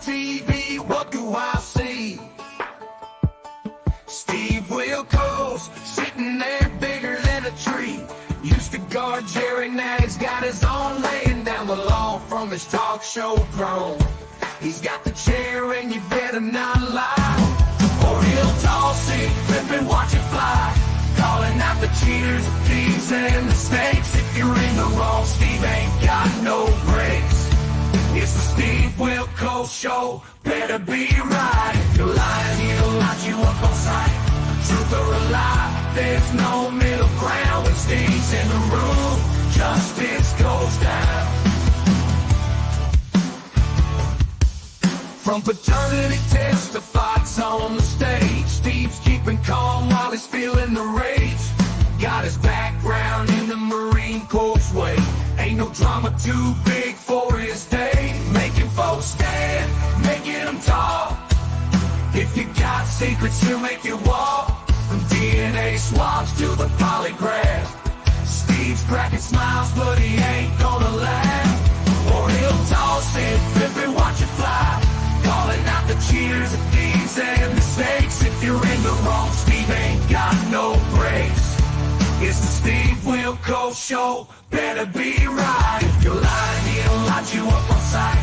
TV, what do I see? Steve Wilkos, sitting there bigger than a tree. Used to guard Jerry, now he's got his own, laying down the law from his talk show throne. He's got the chair and you better not lie, or he'll toss it, flip and watch it fly. Calling out the cheaters, thieves, and the snakes. If you're in the wrong, Steve ain't got no breaks. It's the Steve Wilkos Show, better be right. If you're lying, he'll light you up on sight. Truth or a lie, there's no middle ground. When Steve's in the room, justice goes down. From paternity test to fights on the stage, Steve's keeping calm while he's feeling the rage. Got his background in the Marine Corps way. Ain't no drama too big for his day. Making folks stand, making them talk. If you got secrets, he'll make you walk. From DNA swabs to the polygraph, Steve's cracking smiles, but he ain't gonna laugh. Or he'll toss it, flip and watch it fly. Calling out the cheaters, the thieves, and the snakes. If you're in the wrong, Steve ain't got no breaks. It's the Steve Wilkos Show, better be right. If you're lying, he'll light you up on sight.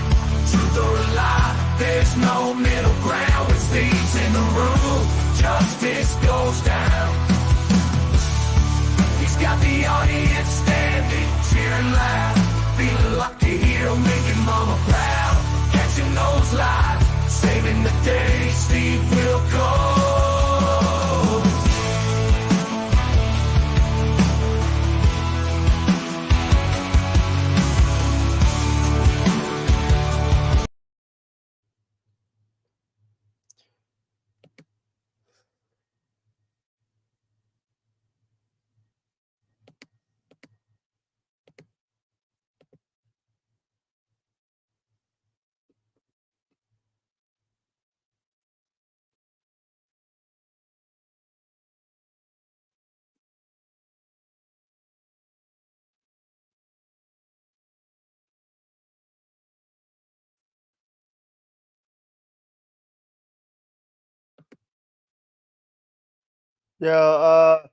Truth or a lie, there's no middle ground. When Steve's in the room, justice goes down. He's got the audience standing, cheering loud. Feeling like a hero, making mama proud. Catching those lies, saving the day, Steve Wilkos. Yeah,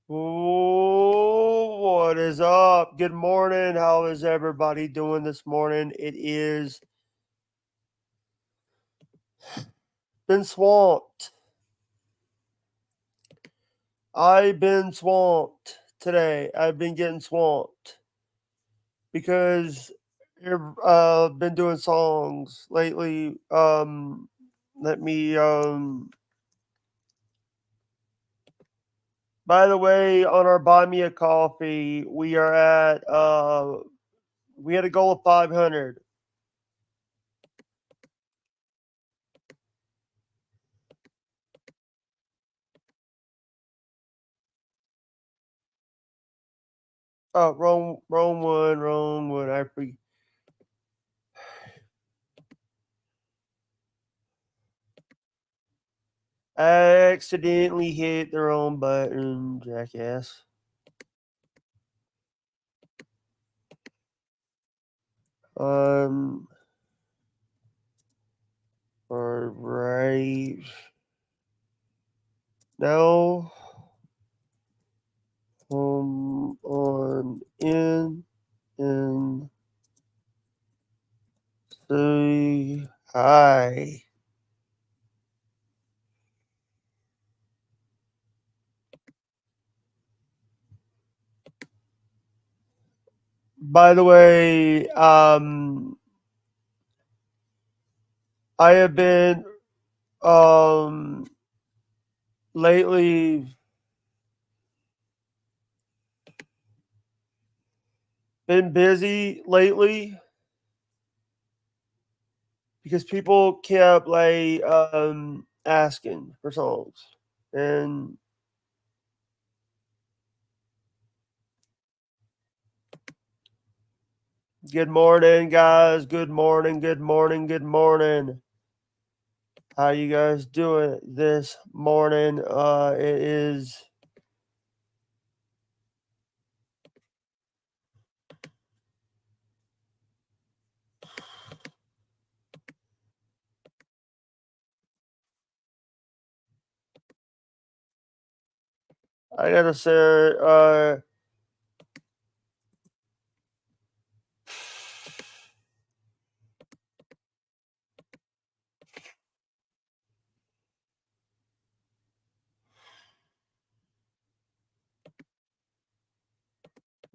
what is up? Good morning. How is everybody doing this morning? It is been swamped. I've been swamped today. I've been getting swamped because I've been doing songs lately. Let me By the way, on our Buy Me a Coffee, we are at we had a goal of 500. Oh, wrong one. I accidentally hit the wrong button, jackass. All right. Now, on in and say hi. By the way, I have been lately been busy lately because people kept like asking for songs, and good morning, guys. Good morning. How you guys doing this morning? It is I gotta say,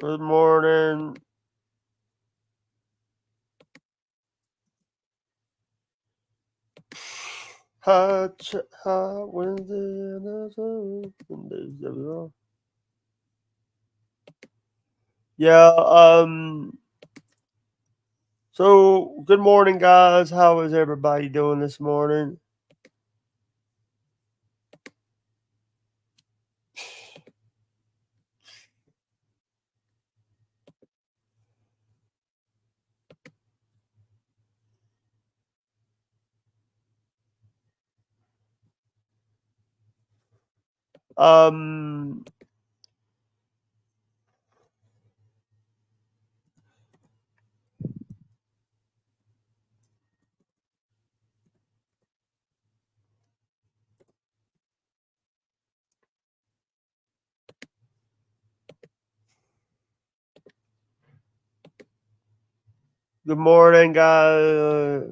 good morning. Wednesday. Yeah. So good morning, guys. How is everybody doing this morning? Um. Good morning, guys.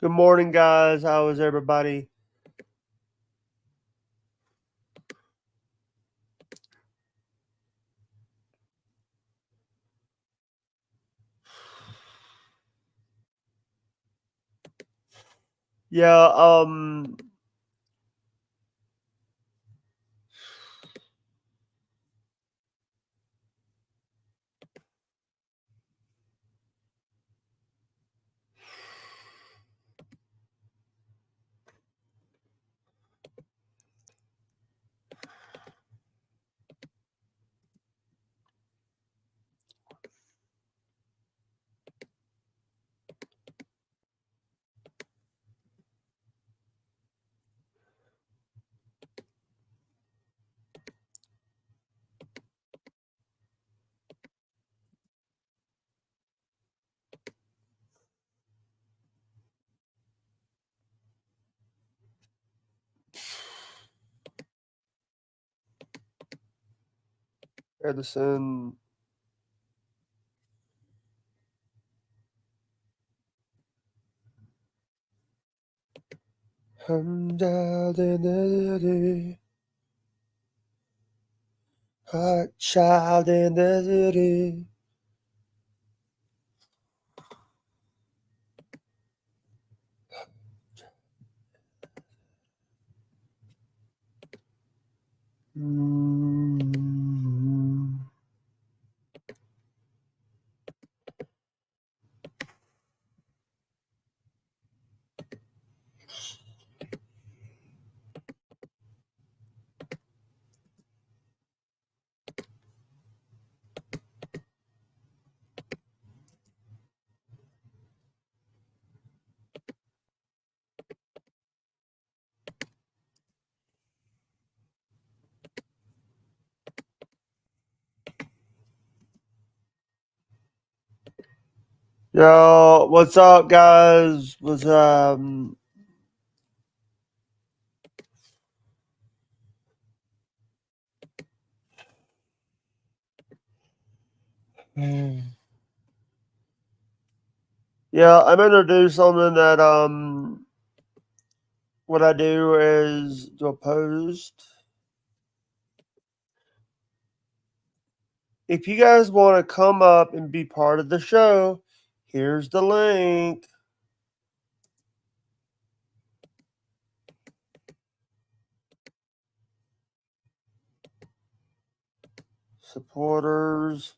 Good morning, guys. How is everybody? Yeah. Edison. Hot child in the city. Mm. Yo, what's up, guys? What's Yeah, I'm gonna do something that what I do is do a post. If you guys want to come up and be part of the show, here's the link. Supporters.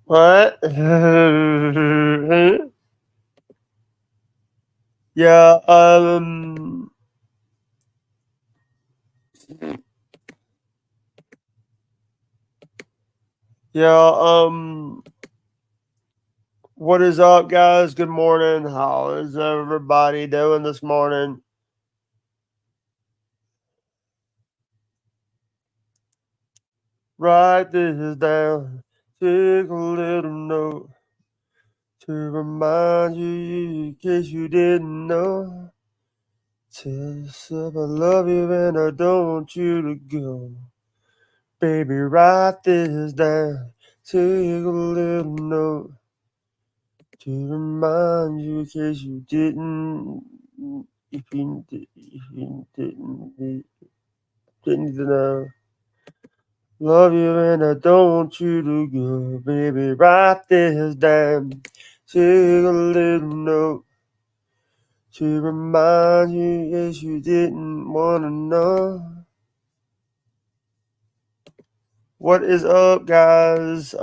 What? Yeah, what is up, guys? Good morning. How is everybody doing this morning? Write this down. Take a little note to remind you in case you didn't know. Tell yourself I love you and I don't want you to go. Baby, write this down. Take a little note to remind you in case you didn't. If you didn't know. Love you and I don't want you to go. Baby, write this down. Take a little note to remind you in case you didn't want to know. What is up, guys?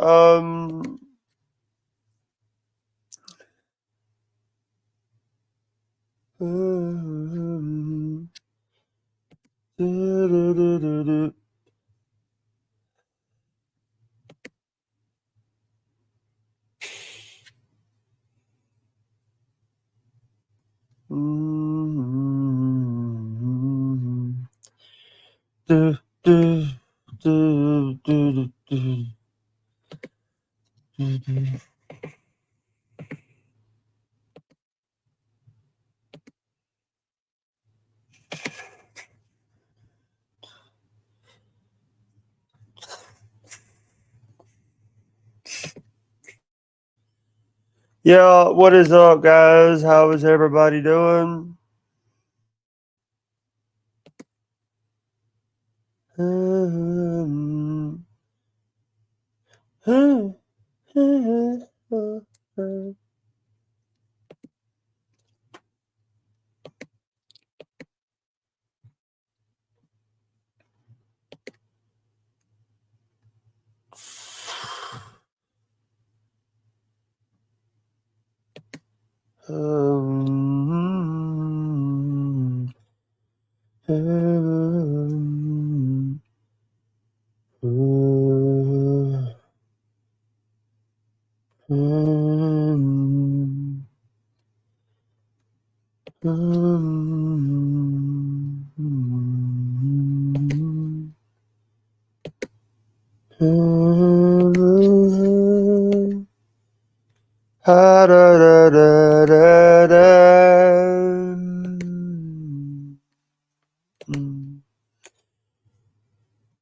Yeah, what is up, guys? How is everybody doing?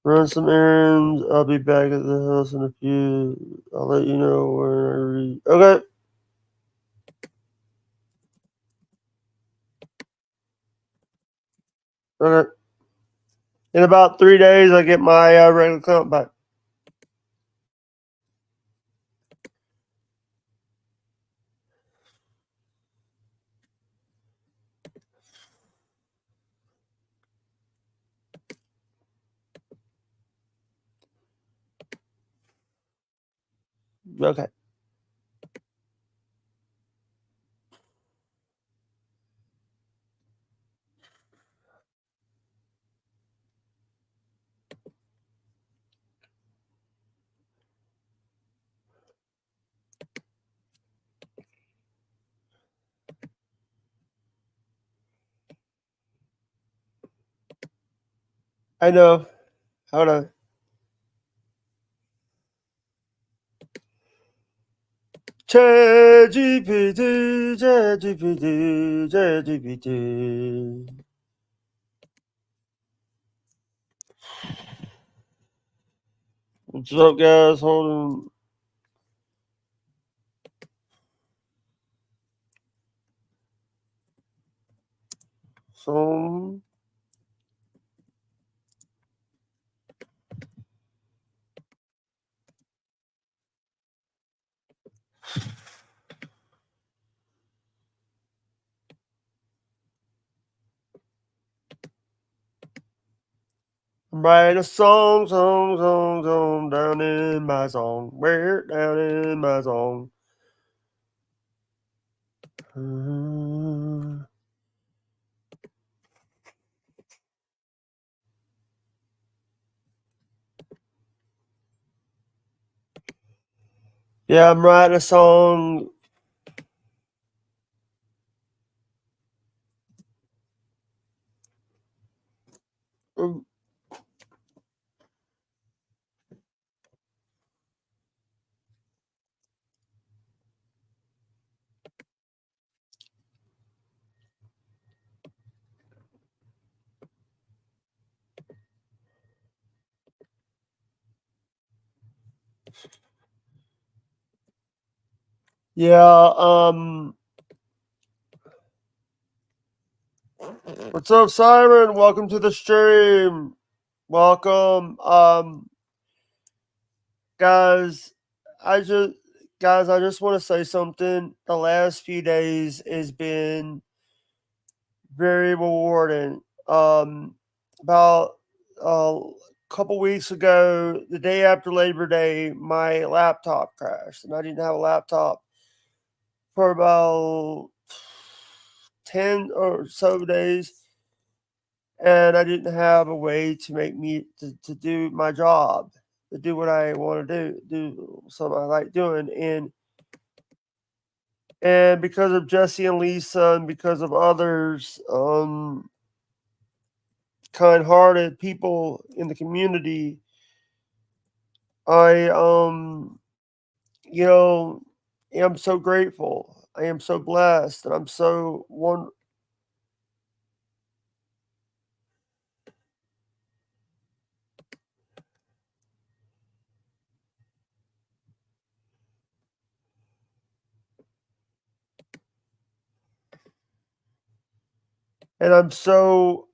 Run some errands. I'll be back at the house in a few. I'll let you know when I read. Okay. Okay. In about 3 days, I get my regular account back. Okay. I know. Hold on. ChatGPT, ChatGPT, ChatGPT. What's up, guys? Hold on. So, I'm writing a song, down in my song. Where down in my song. Yeah, I'm writing a song. Yeah, what's up, Simon? Welcome to the stream. Welcome. Guys, I just I just want to say something. The last few days has been very rewarding. About a couple weeks ago, the day after Labor Day, my laptop crashed, and I didn't have a laptop for about 10 or so days, and I didn't have a way to make me to do my job, to do what I want to do something I like doing. And because of Jesse and Lisa and because of others, kind-hearted people in the community, I you know, am so grateful. I am so blessed, and I'm so one, and I'm so,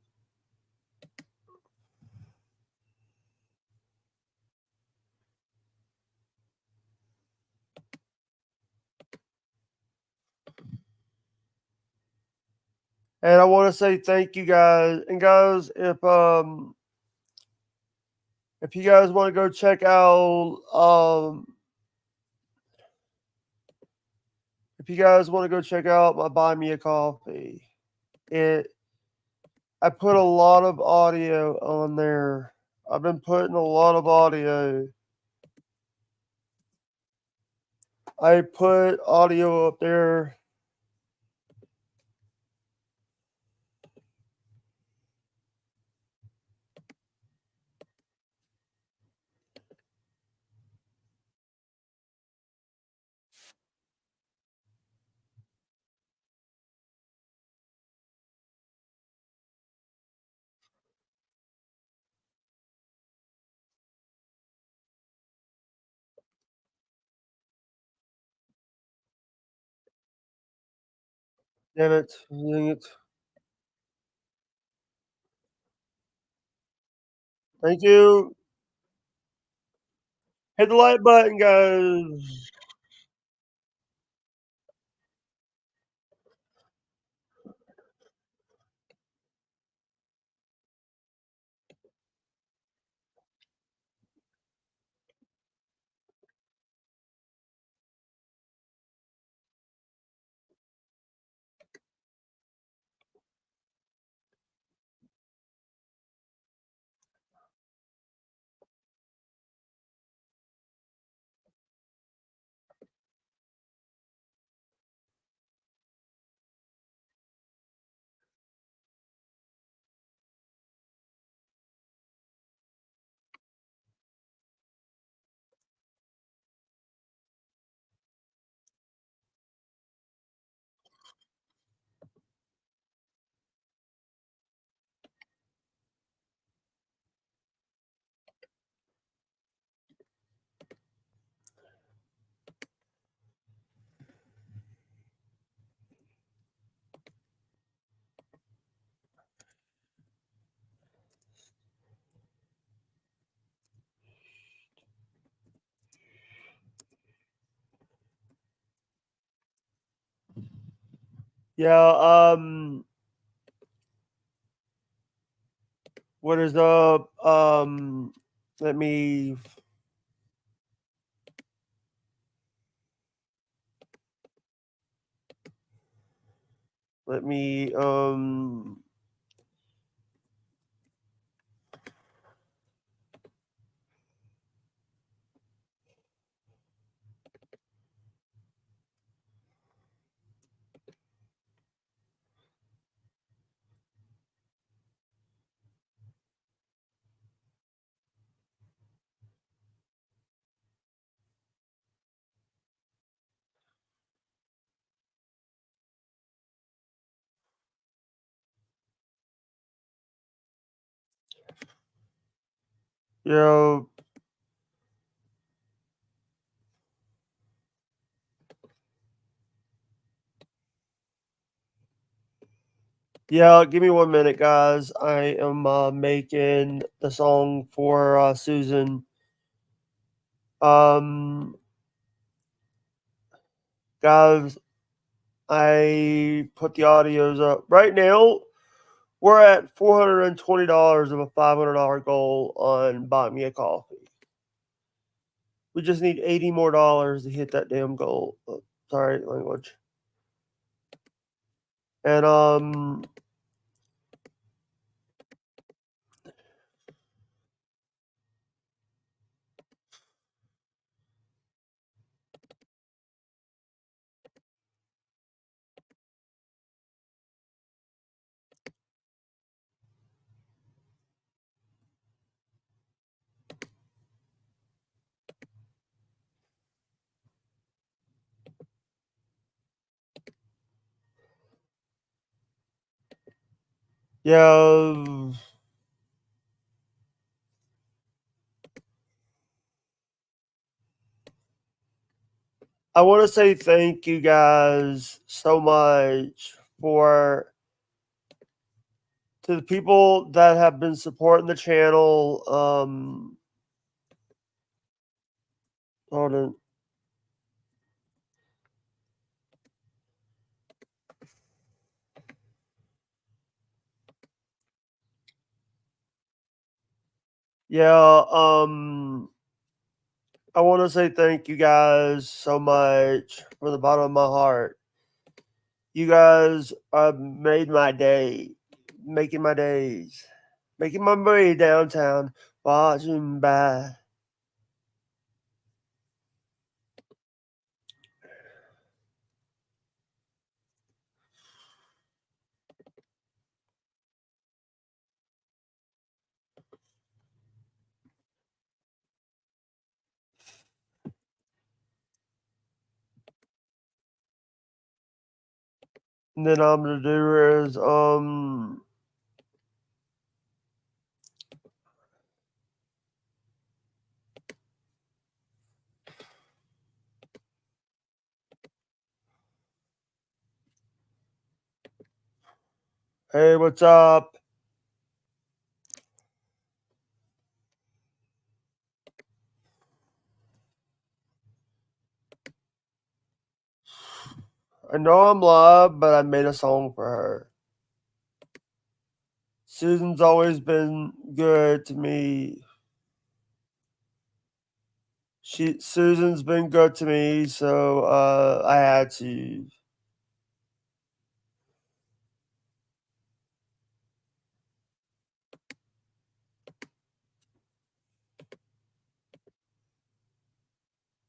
and I want to say thank you guys. And guys, if you guys want to go check out if you guys want to go check out my Buy Me a Coffee, it I put a lot of audio on there. I've been putting a lot of audio. I put audio up there. Damn it. Dang it. Thank you. Hit the like button, guys. Yeah, what is up? Let me let me you know, yeah, give me 1 minute, guys. I am making the song for Susan. Um, guys, I put the audios up right now. We're at $420 of a $500 goal on Buy Me a Coffee. We just need $80 more to hit that damn goal. Oh, sorry, language. And yeah, I want to say thank you guys so much for to the people that have been supporting the channel. Hold on. Yeah, I want to say thank you guys so much from the bottom of my heart. You guys have made my day, making my days, making my way downtown, watching by. And then I'm gonna do is hey, what's up? I know I'm live, but I made a song for her. Susan's always been good to me. Susan's been good to me, so I had to.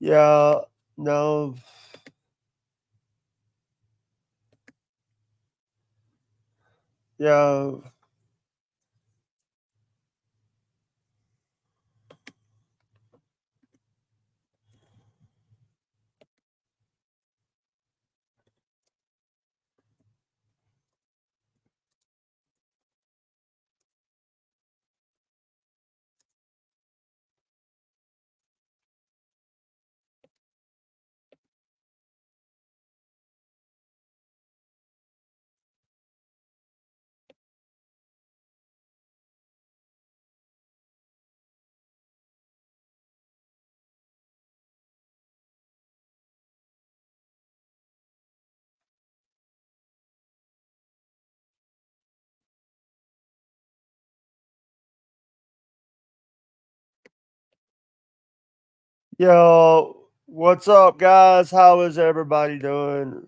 Yeah, no. Yeah. Yo, what's up, guys? How is everybody doing?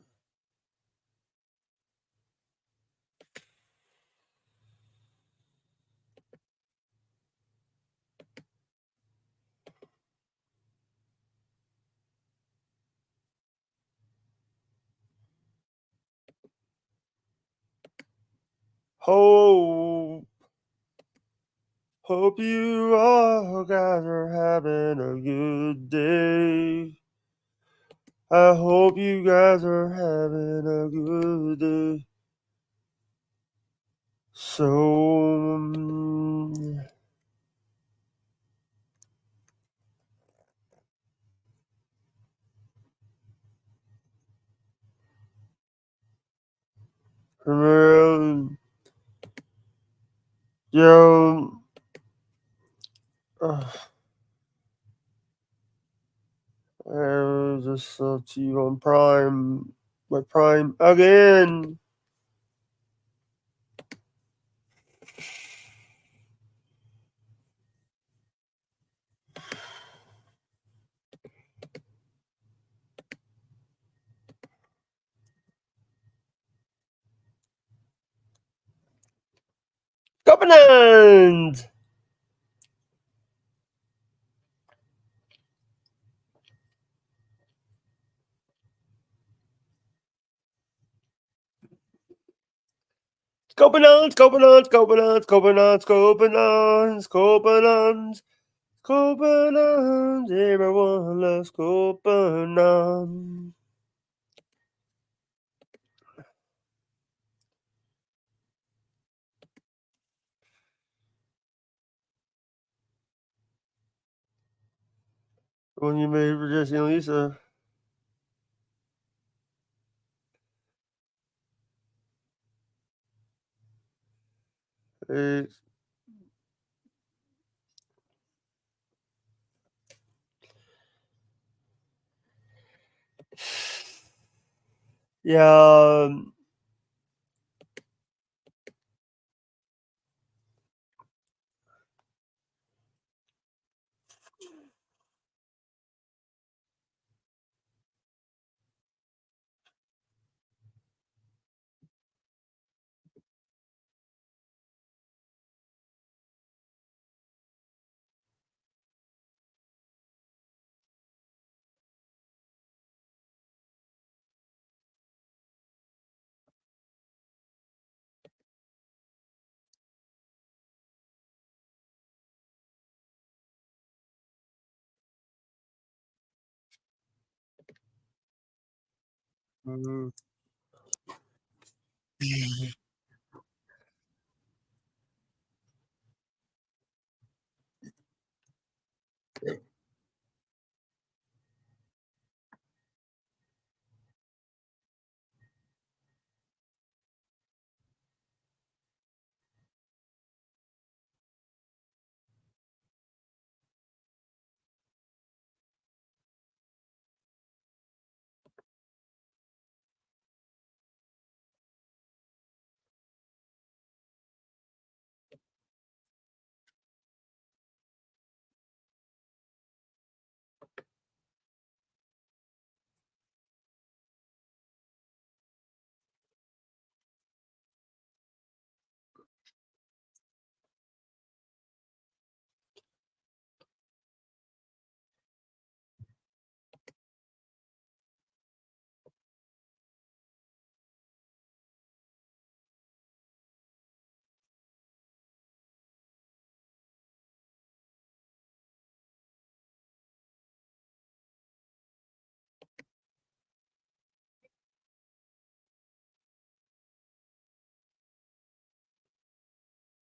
Hope, hope you all guys are having a good day. I hope you guys are having a good day. So, yo, uh, I just saw you on Prime, my Prime again. Covenant! Covenant, Covenant, Covenant, Covenant, Covenant, Covenant, Covenant, everyone loves Covenant. When you made for Jesse and Lisa. It's, yeah, mm,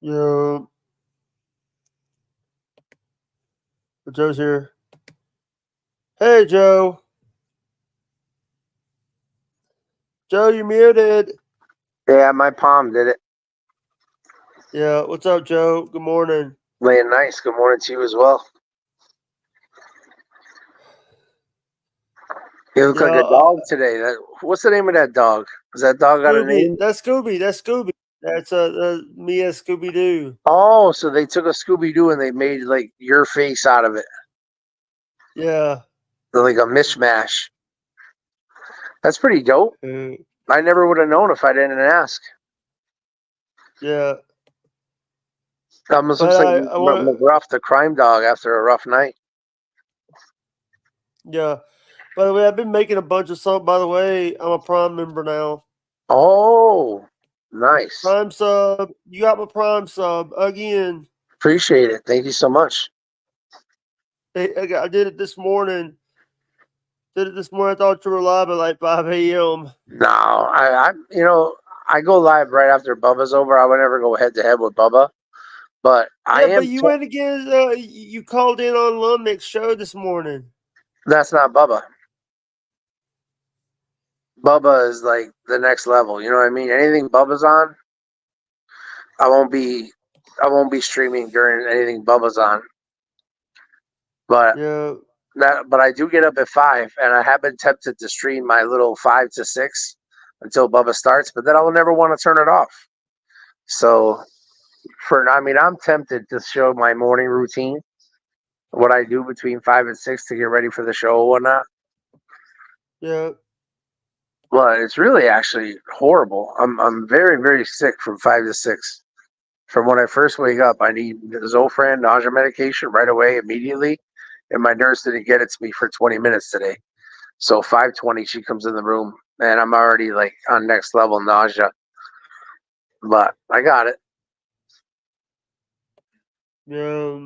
yo, Joe's here. Hey, Joe. Joe, you muted. Yeah, my palm did it. Yeah, what's up, Joe? Good morning. Laying nice. Good morning to you as well. You look Yeah, like a dog today. What's the name of that dog? Has that dog got a Scooby. name? That's Scooby. That's Scooby. That's me as Scooby Doo. Oh, so they took a Scooby Doo and they made like your face out of it. Yeah. like a mishmash. That's pretty dope. uh, I never would have known if I didn't ask. yeah. Almost But looks like I want to. McGruff, the crime dog, after a rough night. Yeah. By the way, I've been making a bunch of songs. By the way, I'm a Prime member now. Oh, nice. Prime sub. You got my Prime sub again. Appreciate it. Thank you so much. I did it this morning. Did it this morning. I thought you were live at like 5 a.m. No, I go live right after Bubba's over. I would never go head to head with Bubba, but I Yeah, but am. you went against. You called in on Lumnick's show this morning. That's not Bubba. Bubba is like the next level. You know what I mean? Anything Bubba's on, I won't be. I won't be streaming during anything Bubba's on. But Yeah. but I do get up at 5, and I have been tempted to stream my little 5 to 6 until Bubba starts. But then I will never want to turn it off. So I'm tempted to show my morning routine, what I do between 5 and 6 to get ready for the show or whatnot. Yeah. But it's really actually horrible. I'm very, very sick from 5 to 6. From when I first wake up, I need Zofran nausea medication right away, immediately, and my nurse didn't get it to me for 20 minutes today. So 5:20, she comes in the room, and I'm already like on next level nausea. But I got it. Yeah.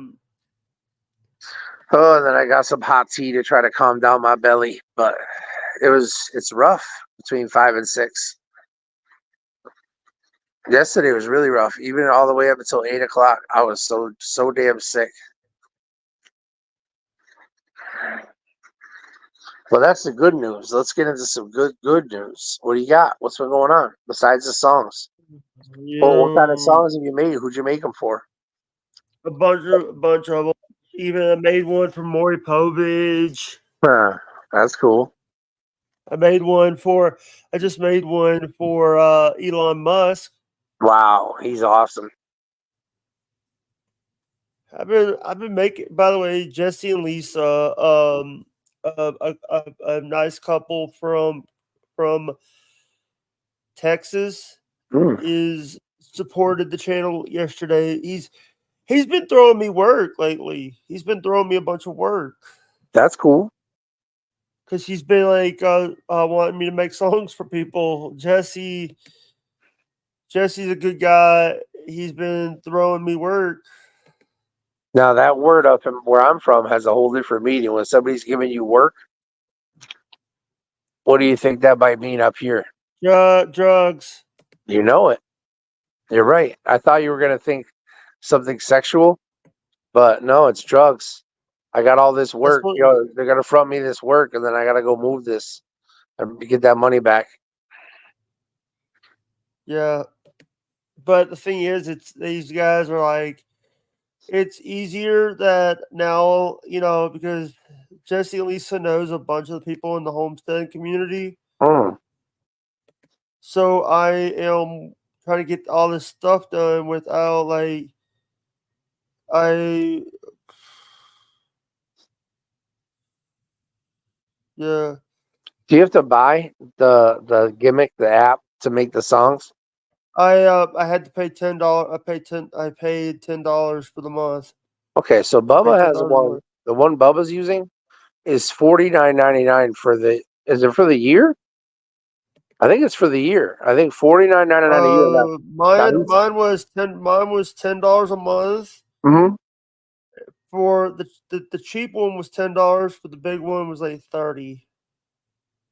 Oh, and then I got some hot tea to try to calm down my belly. But it's rough between 5 and 6. Yesterday was really rough, even all the way up until 8 o'clock. I was so damn sick. Well, that's the good news. Let's get into some good news. What do you got? What's been going on besides the songs? Well, what kind of Yeah. songs have you made? Who'd you make them for? A bunch of them. Even I made one for Maury Povich. Huh, that's cool. I just made one for Elon Musk. Wow, he's awesome. I've been making. By the way, Jesse and Lisa, a nice couple from Texas, Mm, is supported the channel yesterday. He's been throwing me work lately. He's been throwing me a bunch of work that's cool. because he's been like wanting me to make songs for people. Jesse's a good guy. He's been throwing me work. Now that word up in where I'm from has a whole different meaning. When somebody's giving you work, what do you think that might mean up here? Drugs. You know it. You're right. I thought you were gonna think something sexual, but no, it's drugs. I got all this That's work. what. They're gonna front me this work, and then I gotta go move this and get that money back. Yeah, but the thing is, it's these guys are like. It's easier that now because Jesse and Lisa knows a bunch of the people in the homestead community. Mm. So I am trying to get all this stuff done without I yeah. Do you have to buy the gimmick, the app to make the songs? I had to pay $10. I paid $10 for the month. Okay, so I paid Bubba ten has dollars a one. month. The one Bubba's using is $49.99 for the. Is it for the year? I think it's for the year. I think $49.99 a year. Now Mine he's. mine was $10 a month. Mhm. For the cheap one was $10. For the big one was like 30.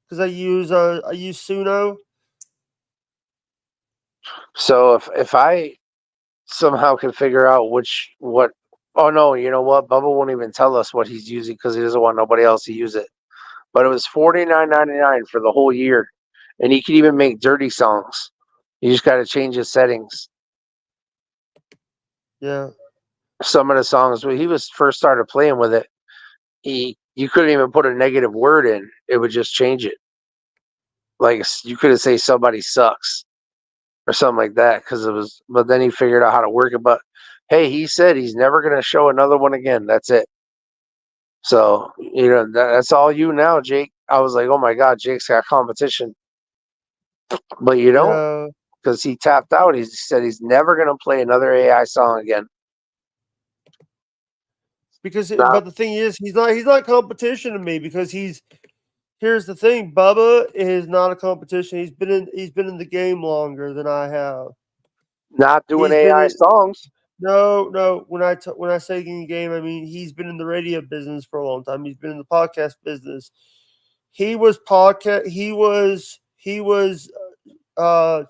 Because I use Suno. So if I somehow can figure out what. Oh no, you know what? Bubba won't even tell us what he's using because he doesn't want nobody else to use it. But it was $49.99 for the whole year, and he could even make dirty songs. You just got to change his settings. Yeah. Some of the songs when he was first started playing with it, you couldn't even put a negative word in; it would just change it. Like you couldn't say somebody sucks or something like that because it was. But then he figured out how to work it. But hey, he said he's never going to show another one again. That's it. So, that's all you now, Jake. I was like, oh my God, Jake's got competition. But you don't, Yeah, because he tapped out. He said he's never going to play another AI song again. Now, but the thing is, he's not competition to me because here's the thing, Bubba is not a competition. He's been in the game longer than I have. not doing He's been AI in songs. no. When I say in the game, I mean he's been in the radio business for a long time. He's been in the podcast business. He was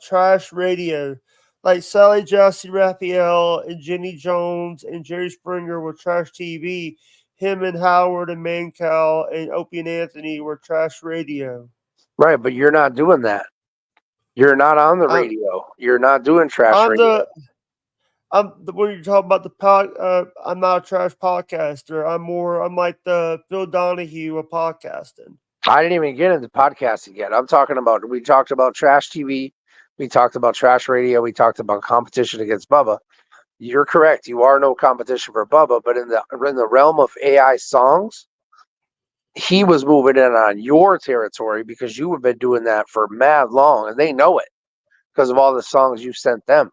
trash radio. Like Sally Jesse Raphael and Jenny Jones and Jerry Springer were trash TV. Him and Howard and Mancow and Opie and Anthony were trash radio. Right, but you're not doing that. You're not on the I'm radio. You're not doing trash I'm radio. the when you're talking about the I'm not a trash podcaster. I'm like the Phil Donahue of podcasting. I didn't even get into podcasting yet. We talked about trash TV. We talked about trash radio. We talked about competition against Bubba. You're correct. You are no competition for Bubba, but in the realm of AI songs, he was moving in on your territory because you have been doing that for mad long, and they know it because of all the songs you sent them.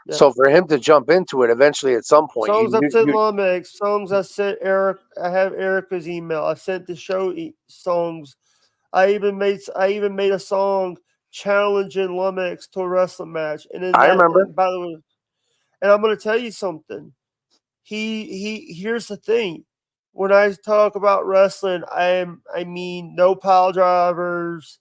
Yeah. So for him to jump into it eventually at some point, Songs I've sent Lomex, songs I sent Eric. I have Erica's email. I sent the show songs. I even made a song challenging Lomex to a wrestling match, and then I remember. and by the way, and I'm going to tell you something. Here's the thing. When I talk about wrestling, I mean no pile drivers,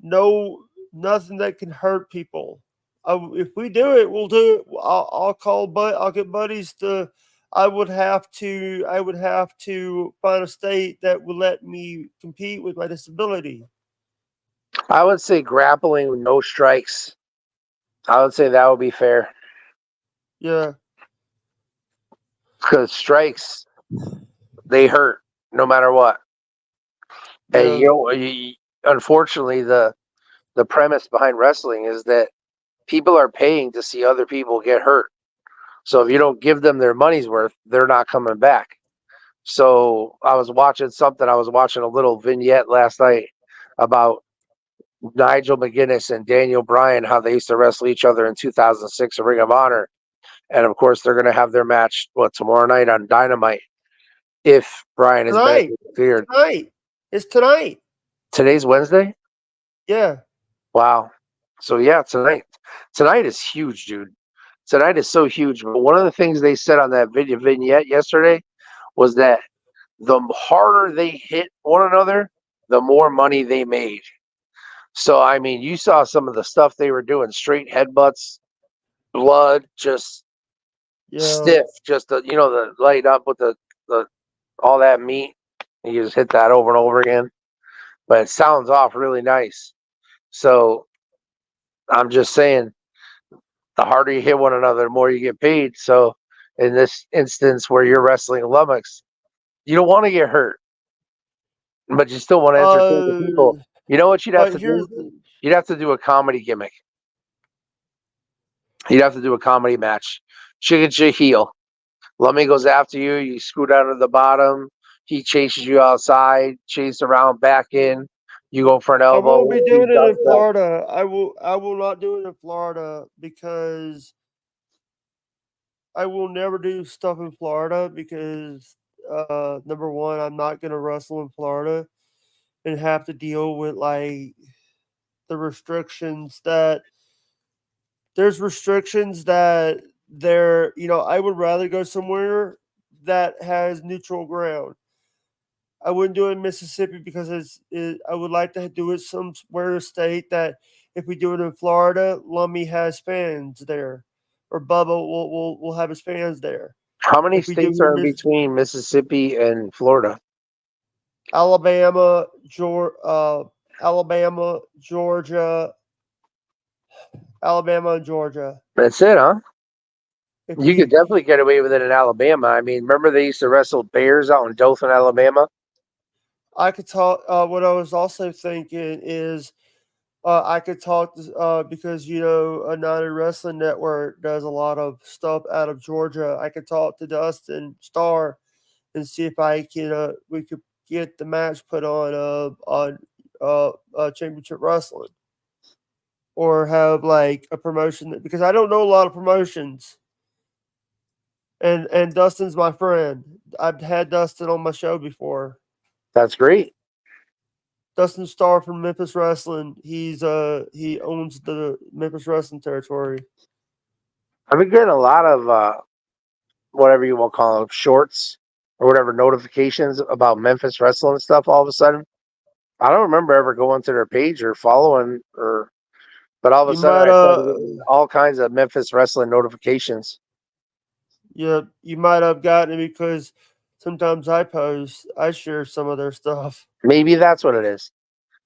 no nothing that can hurt people. If we do it, we'll do it. I'll call, but I'll get buddies to. I would have to find a state that would let me compete with my disability. I would say grappling with no strikes. I would say that would be fair Yeah, because strikes, they hurt no matter what. And yeah. unfortunately, the premise behind wrestling is that people are paying to see other people get hurt. So if you don't give them their money's worth, they're not coming back. So I was watching something. I was watching a little vignette last night about Nigel McGuinness and Daniel Bryan, how they used to wrestle each other in 2006 at Ring of Honor. And of course, they're going to have their match tomorrow night on Dynamite if Bryan is Tonight, medically cleared. it's tonight. Today's Wednesday. Yeah. Wow. So yeah, tonight is huge, dude. Tonight is so huge. But one of the things they said on that video vignette yesterday was that the harder they hit one another, the more money they made. So I mean, you saw some of the stuff they were doing: straight headbutts, blood, just Yeah. stiff, just the light up with the all that meat. And you just hit that over and over again. But it sounds off really nice. So I'm just saying, the harder you hit one another, the more you get paid. So in this instance where you're wrestling lummox, you don't want to get hurt, but you still want to entertain the Uh, people. You know what you'd have but to here's do? You'd have to do a comedy gimmick. You'd have to do a comedy match. Chicken heel. Lummy goes after you. You scoot down to the bottom. He chases you outside, chase around, back in. You go for an I elbow. won't be He doing it in ducks out. Florida. I will not do it in Florida because I will never do stuff in Florida because number one, I'm not gonna wrestle in Florida and have to deal with like the restrictions that there's restrictions that I would rather go somewhere that has neutral ground. I wouldn't do it in Mississippi because I would like to do it somewhere state that if we do it in Florida, Lummy has fans there, or Bubba will have his fans there. How many If we do states it are in in between Mississippi and Florida? Alabama, Alabama, Georgia, Alabama, and Georgia. That's it, huh? If You could we, definitely get away with it in Alabama. I mean, remember they used to wrestle bears out in Dothan, Alabama? I could talk. What I was also thinking is I could talk because United Wrestling Network does a lot of stuff out of Georgia. I could talk to Dustin Starr and see if we could get the match put on Championship Wrestling, or have like a promotion because I don't know a lot of promotions. And Dustin's my friend. I've had Dustin on my show before. That's great. Dustin Starr from Memphis Wrestling. He owns the Memphis Wrestling territory. I've been getting a lot of whatever you want to call them, shorts or whatever notifications about Memphis wrestling and stuff. All of a sudden, I don't remember ever going to their page or following, but all of a You sudden might I started getting all kinds of Memphis wrestling notifications. Yeah, you might have gotten it because sometimes I share some of their stuff. Maybe that's what it is.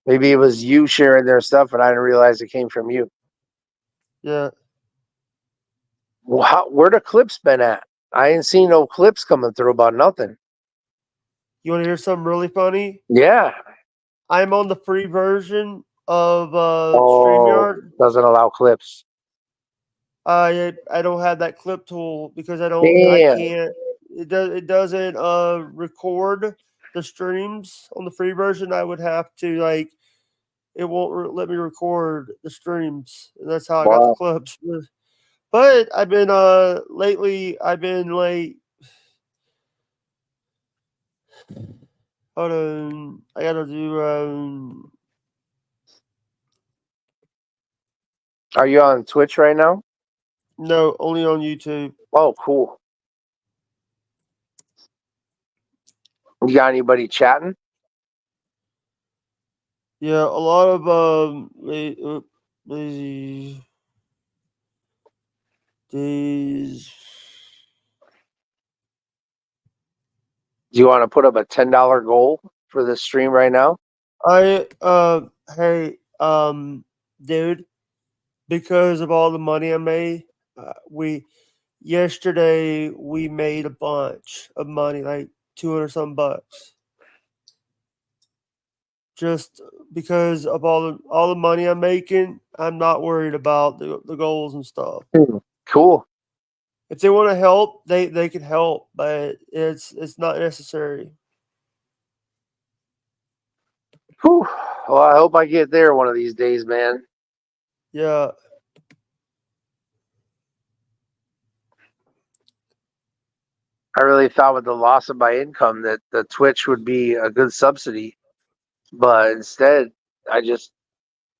Maybe it was you sharing their stuff, and I didn't realize it came from you. Yeah. Where the clips been at? I ain't seen no clips coming through about nothing. You want to hear something really funny? Yeah. I'm on the free version of Oh, StreamYard. doesn't allow clips. I don't have that clip tool because I Damn. can't. It doesn't record the streams on the free version. I would have to like it won't let me record the streams, and that's how I got the Wow. clips. But I've been lately I've been like, hold on, I gotta do Are you on Twitch right now? no, only on YouTube. Oh, cool. You got anybody chatting? Yeah, a lot of these these. Do you want to put up a $10 goal for this stream right now? Hey dude, because of all the money I made, we yesterday we made a bunch of money, like 200 some bucks. Just because of all the money I'm making, I'm not worried about the goals and stuff. Cool. If they want to help, they can help, but it's not necessary. Whew. Well, I hope I get there one of these days, man. Yeah. I really thought with the loss of my income that the Twitch would be a good subsidy, but instead, I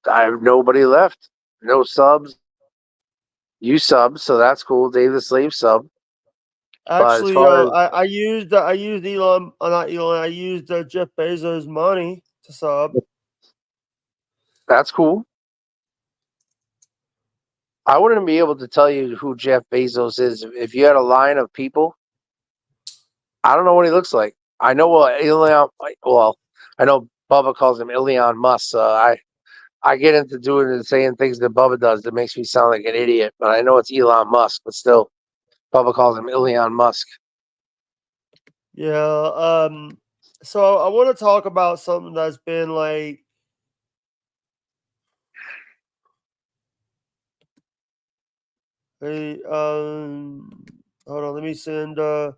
have nobody left. No subs. You sub, so that's cool. Dave the Slave sub. But as Actually, far as I used Elon, not Elon. I used Jeff Bezos' money to sub. that's cool. I wouldn't be able to tell you who Jeff Bezos is if you had a line of people. I don't know what he looks like. I know what Elon. Well, I know Bubba calls him Elon Musk. So I get into doing and saying things that Bubba does that makes me sound like an idiot. But I know it's Elon Musk. But still, Bubba calls him Elon Musk. Yeah. So I want to talk about something that's been like. Hey, hold on. Let me send. Hold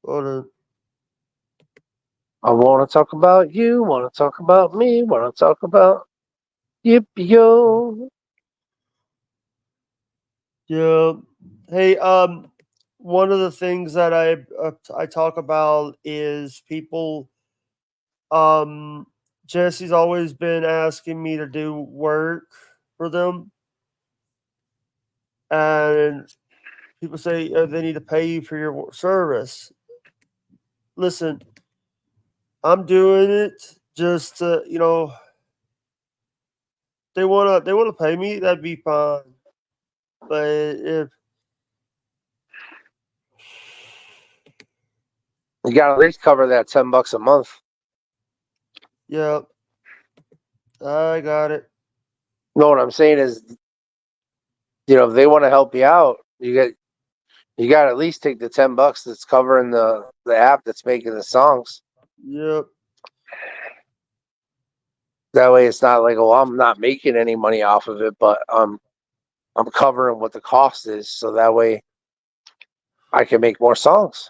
on. I want to talk about you. Want to talk about me. Want to talk about yo. Yeah. Hey, one of the things that I talk about is people. Jesse's always been asking me to do work for them, and people say they need to pay you for your service. Listen, I'm doing it just to, they wanna pay me, that'd be fine. But if You got to at least cover that $10 a month. yeah, I got it. You know what I'm saying is, if they want to help you out, you got to at least take the $10 that's covering the app that's making the songs. Yep. That way, it's not like, oh, I'm not making any money off of it, but I'm covering what the cost is, so that way I can make more songs.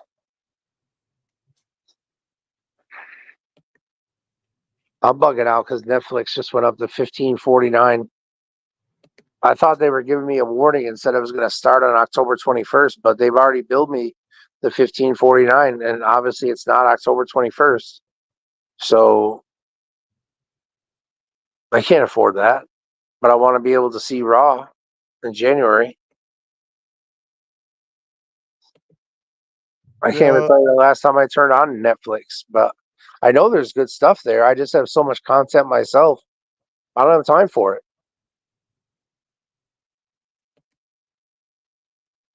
I'm bugging out because Netflix just went up to $15.49. I thought they were giving me a warning and said it was going to start on October 21st, but they've already billed me the $15.49, and obviously it's not October 21st. So I can't afford that, but I want to be able to see Raw in January. I can't even Yeah, tell you the last time I turned on Netflix, but I know there's good stuff there. I just have so much content myself. I don't have time for it.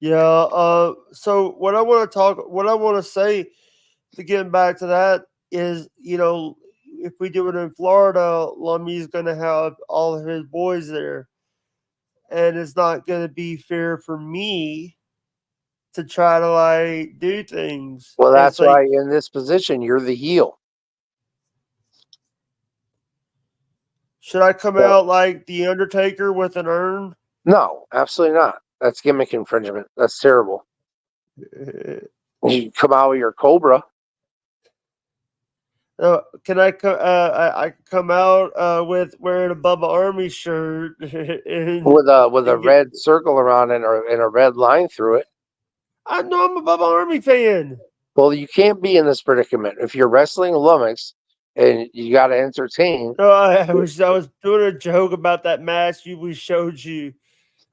yeah. So what I want to say to get back to that is, if we do it in Florida, Lummy's going to have all of his boys there, and it's not going to be fair for me to try to like do things. Well, It's that's why like, in this position, you're the heel. should I come But out like the Undertaker with an urn? no, absolutely not. That's gimmick infringement. That's terrible. You come out with your Cobra Can I come? I come out with wearing a Bubba Army shirt with a and get. red circle around it and a red line through it. I know I'm a Bubba Army fan. Well, you can't be in this predicament if you're wrestling Lummox and you got to entertain. No, I was doing a joke about that match we showed you.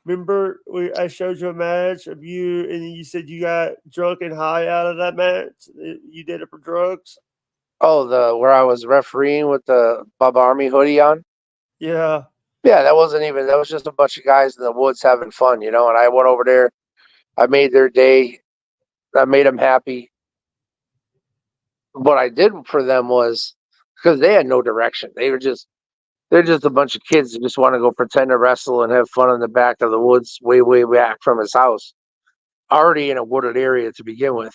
Remember, I showed you a match of you, and you said you got drunk and high out of that match. You did it for drugs. Oh, the where I was refereeing with the Bub Army hoodie on. Yeah, Yeah, that wasn't even. That was just a bunch of guys in the woods having fun, you know. And I went over there. I made their day. I made them happy. What I did for them was because they had no direction. They're just a bunch of kids that just want to go pretend to wrestle and have fun in the back of the woods, way way back from his house, already in a wooded area to begin with.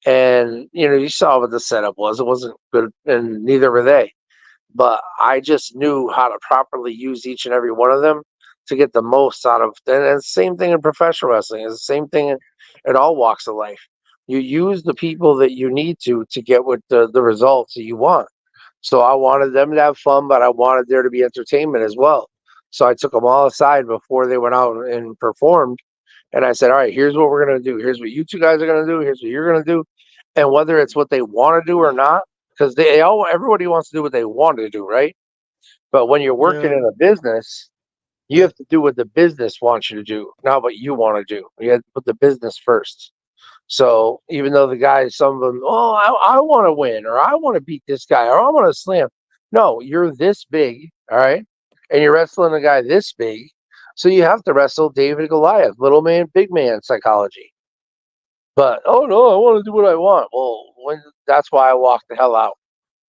And you saw what the setup was. It wasn't good, and neither were they. But I just knew how to properly use each and every one of them to get the most out of. And it's the same thing in professional wrestling. It's the same thing in all walks of life. You use the people that you need to get what the results that you want. So I wanted them to have fun, but I wanted there to be entertainment as well. So I took them all aside before they went out and performed, and I said, "All right, here's what we're gonna do. Here's what you two guys are gonna do. Here's what you're gonna do." And whether it's what they want to do or not, because everybody wants to do what they want to do, right? But when you're working yeah, in a business, you have to do what the business wants you to do, not what you want to do. You have to put the business first. So even though the guys, some of them, oh, I want to win, or I want to beat this guy, or I want to slam. No, you're this big, all right, and you're wrestling a guy this big, so you have to wrestle David Goliath, little man, big man psychology. But oh no, I want to do what I want. Well, that's why I walk the hell out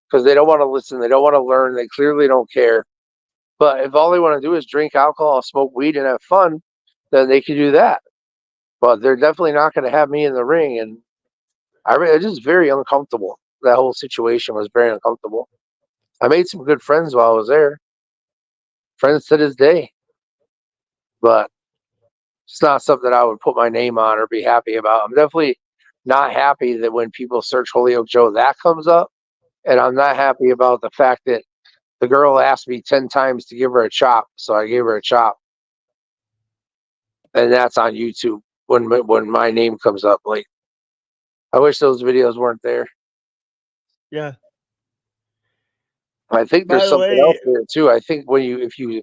because they don't want to listen, they don't want to learn, they clearly don't care. But if all they want to do is drink alcohol, smoke weed, and have fun, then they can do that. But they're definitely not going to have me in the ring, and it's just very uncomfortable. That whole situation was very uncomfortable. I made some good friends while I was there, friends to this day, but it's not something I would put my name on or be happy about. I'm definitely not happy that when people search Holyoke Joe, that comes up, and I'm not happy about the fact that the girl asked me 10 times to give her a chop, so I gave her a chop, and that's on YouTube when my name comes up. Like, I wish those videos weren't there. yeah. I think By there's the something way, else there too. I think if you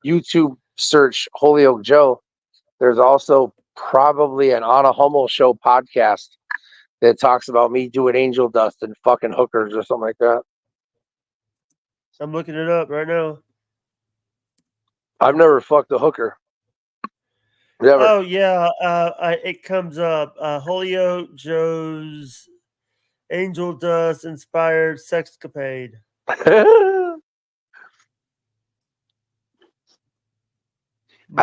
YouTube search Holyoke Joe, there's also probably an Anna Hummel show podcast that talks about me doing angel dust and fucking hookers or something like that. I'm looking it up right now. I've never fucked a hooker. Never. Oh yeah, it comes up. Holyoke Joe's Angel Dust inspired sexcapade. I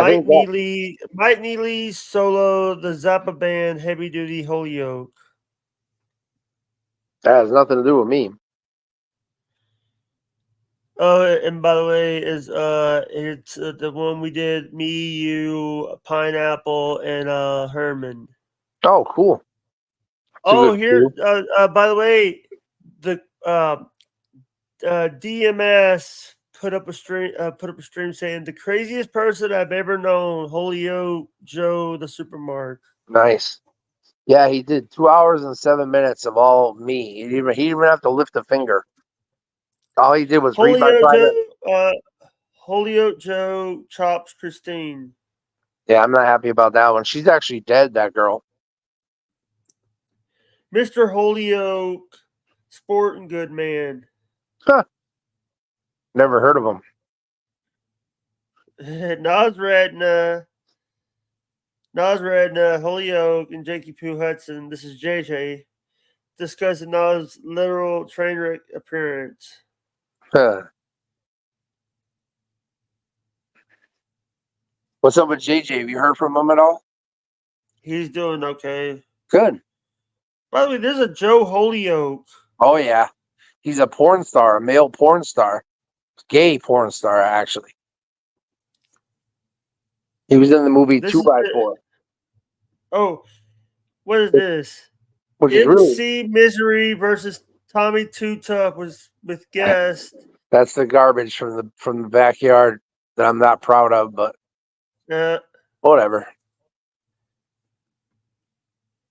think that Mike Neely solo the Zappa band Heavy Duty Holyoke. has nothing to do with me. Oh, and by the way, it's the one we did. Me, you, Pineapple, and Herman. Oh, cool. It's a Oh, good here. crew. By the way, the DMS put up a stream saying the craziest person I've ever known, Holyoke Joe the Supermark. Nice. Yeah, he did 2 hours and 7 minutes of all me. He didn't even have to lift a finger. All he did was read my Holyoke private. Joe, Holyoke Joe chops Christine. Yeah, I'm not happy about that one. She's actually dead, that girl. Mr. Holyoke, sport and good man. Huh. Never heard of him. Nas Redna, Holyoke, and Jakey Pooh Hudson. This is JJ discussing Nas' literal train wreck appearance. Huh. What's up with JJ? Have you heard from him at all? He's doing okay. Good. By the way, there's a Joe Holyoke. Oh, yeah. He's a porn star, a male porn star. Gay porn star, actually. He was in the movie This 2 is by 4 oh, what is this? which is really, MC Misery versus Tommy Two Tough was with guest. that's the garbage from the backyard that I'm not proud of, but Uh, whatever.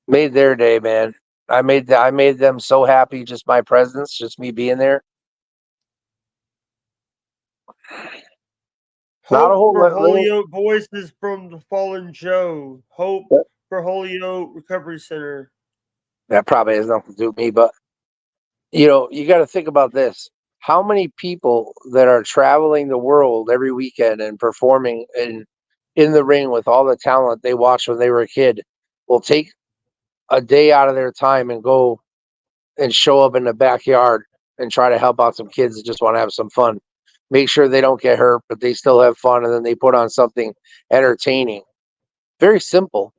Made their day, man. I made them so happy, just my presence, just me being there. Not a Hope whole for lot, really. Holyoke Voices from the Fallen Joe. Hope for Holyoke Recovery Center. That probably has nothing to do with me, but you got to think about this. How many people that are traveling the world every weekend and performing in the ring with all the talent they watched when they were a kid will take a day out of their time and go and show up in the backyard and try to help out some kids that just want to have some fun. Make sure they don't get hurt, but they still have fun, and then they put on something entertaining. Very simple.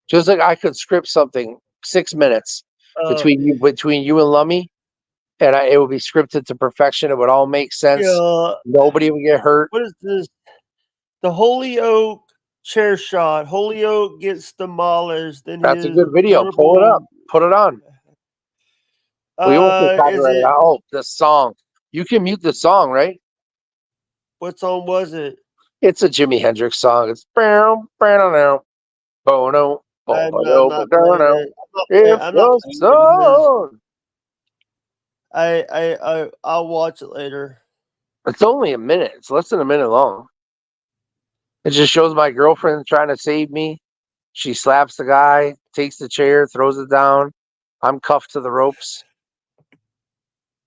Just like I could script something 6 minutes Uh, between you and Lummy, and it would be scripted to perfection. It would all make sense. yeah. Nobody would get hurt. What is this? The Holyoke chair shot. Holyoke gets demolished. Then That's a his good video. Pull it up. notable. Put it on. We won't get Is copyrighted. it I hope the song. You can mute the song, right? what song was it? It's a Jimi Hendrix song. It's bono, bono, bono, I'm not playing bono. it. If I'm not the playing it because song. I'll watch it later. It's only a minute. It's less than a minute long. It just shows my girlfriend trying to save me. She slaps the guy, takes the chair, throws it down. I'm cuffed to the ropes.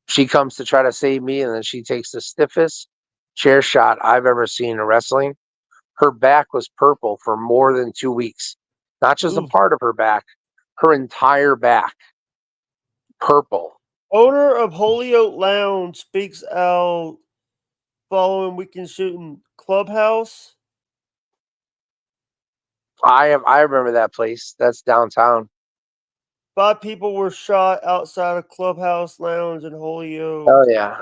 She comes to try to save me, and then she takes the stiffest chair shot I've ever seen in wrestling. Her back was purple for more than 2 weeks. Not just a Ooh. part of her back, her entire back. Purple. Owner of Holyoke Lounge speaks out following weekend shooting. Clubhouse. I remember that place. That's downtown. 5 people were shot outside of Clubhouse Lounge in Holyoke Oh yeah.